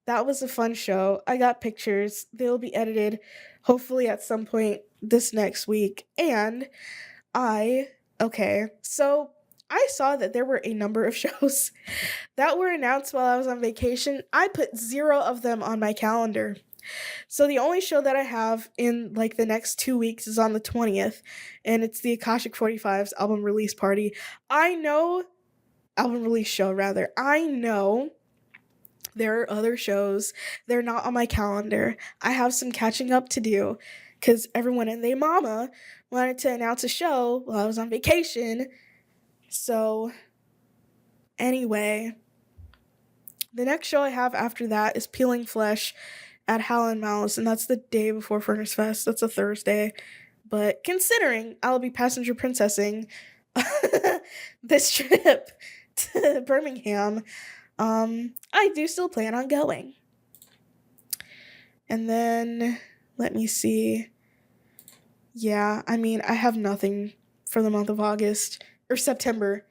that was a fun show. I got pictures. They'll be edited hopefully at some point this next week. And so I saw that there were a number of shows that were announced while I was on vacation. I put 0 of them on my calendar. So the only show that I have in like the next 2 weeks is on the 20th, and it's the Akashic 45's album release party. Album release show rather. I know there are other shows. They're not on my calendar. I have some catching up to do because everyone and their mama wanted to announce a show while I was on vacation. So, anyway, the next show I have after that is Peeling Flesh at Howlin' Mouse, and that's the day before Furnace Fest. That's a Thursday. But considering I'll be passenger princessing this trip to Birmingham, I do still plan on going. And then, let me see. Yeah, I have nothing for the month of August. Or September.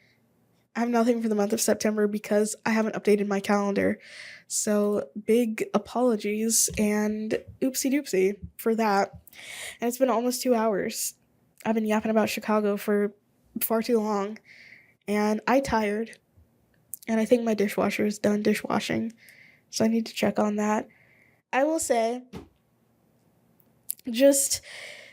I have nothing for the month of September because I haven't updated my calendar. So big apologies and oopsie doopsie for that. And it's been almost 2 hours. I've been yapping about Chicago for far too long. And I tired. And I think my dishwasher is done dishwashing, so I need to check on that. I will say, just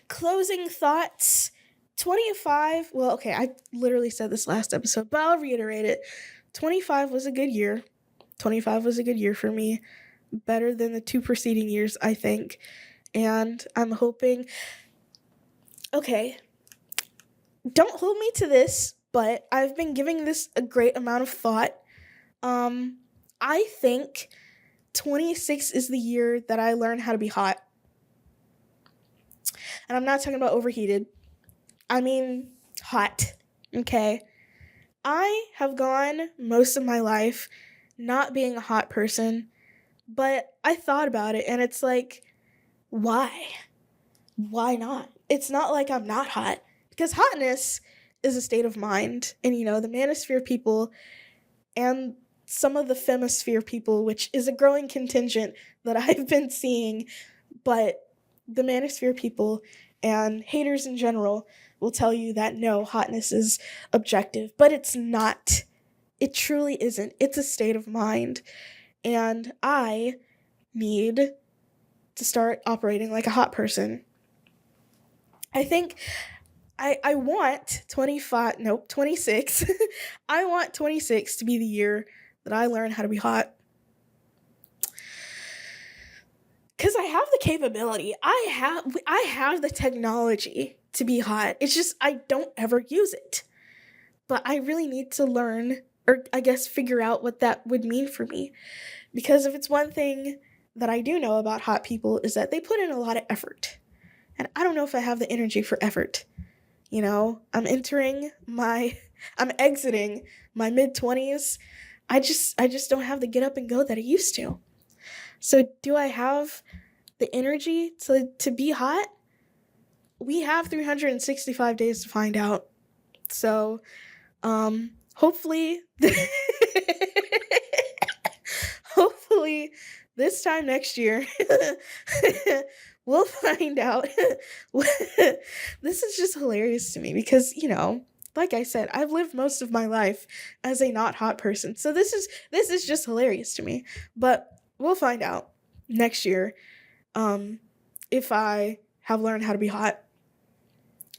closing thoughts. 25, well, okay, I literally said this last episode, but I'll reiterate it. 25 was a good year. 25 was a good year for me. Better than the 2 preceding years, I think. And I'm hoping, okay, don't hold me to this, but I've been giving this a great amount of thought. I think 26 is the year that I learn how to be hot. And I'm not talking about overheated. I mean hot, okay? I have gone most of my life not being a hot person, but I thought about it and it's like, why? Why not? It's not like I'm not hot, because hotness is a state of mind. And the manosphere people and some of the femosphere people, which is a growing contingent that I've been seeing, but the manosphere people and haters in general will tell you that no, hotness is objective, but it's not. It truly isn't. It's a state of mind. And I need to start operating like a hot person. I think I want 26. I want 26 to be the year that I learn how to be hot. Because I have the capability. I have the technology to be hot. It's just I don't ever use it. But I really need to learn, or I guess figure out what that would mean for me. Because if it's one thing that I do know about hot people is that they put in a lot of effort. And I don't know if I have the energy for effort. I'm exiting my mid-20s. I just don't have the get up and go that I used to. So do I have the energy to be hot? We have 365 days to find out. So, hopefully, hopefully this time next year, we'll find out. This is just hilarious to me because, like I said, I've lived most of my life as a not hot person. So this is just hilarious to me. But we'll find out next year if I have learned how to be hot.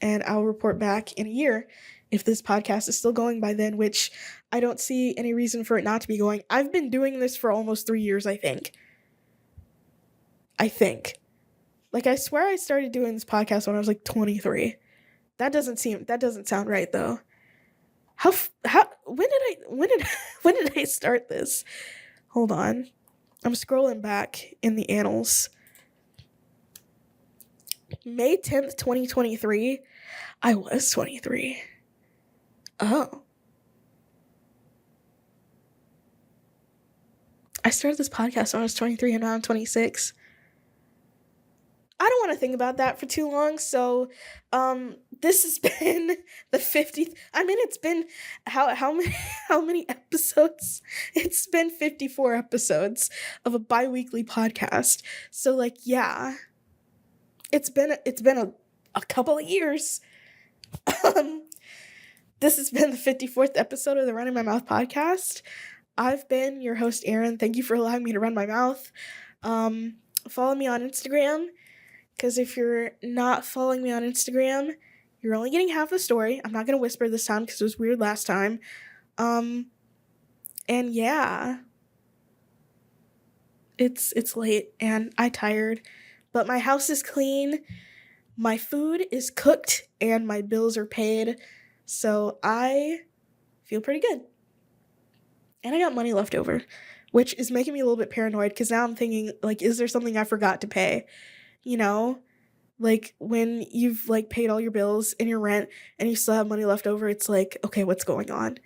And I'll report back in a year if this podcast is still going by then, which I don't see any reason for it not to be going. I've been doing this for almost 3 years, I think. Like, I swear I started doing this podcast when I was like 23. That doesn't sound right though. When did I start this? Hold on. I'm scrolling back in the annals. May 10th, 2023. I was 23. Oh. I started this podcast when I was 23 and now I'm 26. I don't want to think about that for too long, so this has been the 50th. I mean, it's been how many episodes? It's been 54 episodes of a bi-weekly podcast. So like, yeah. It's been a couple of years. This has been the 54th episode of the Runnin My Mouth podcast. I've been your host, Erin. Thank you for allowing me to run my mouth. Follow me on Instagram, because if you're not following me on Instagram, you're only getting half the story. I'm not going to whisper this time because it was weird last time. And yeah. It's late and I'm tired, but my house is clean, my food is cooked, and my bills are paid, so I feel pretty good. And I got money left over, which is making me a little bit paranoid because now I'm thinking, like, is there something I forgot to pay? Like when you've like paid all your bills and your rent and you still have money left over, it's like, okay, what's going on?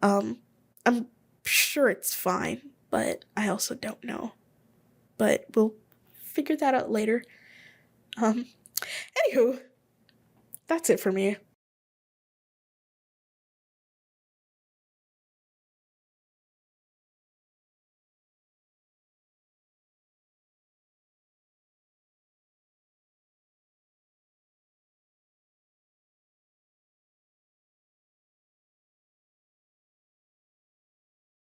I'm sure it's fine, but I also don't know. But we'll figure that out later. Anywho, that's it for me.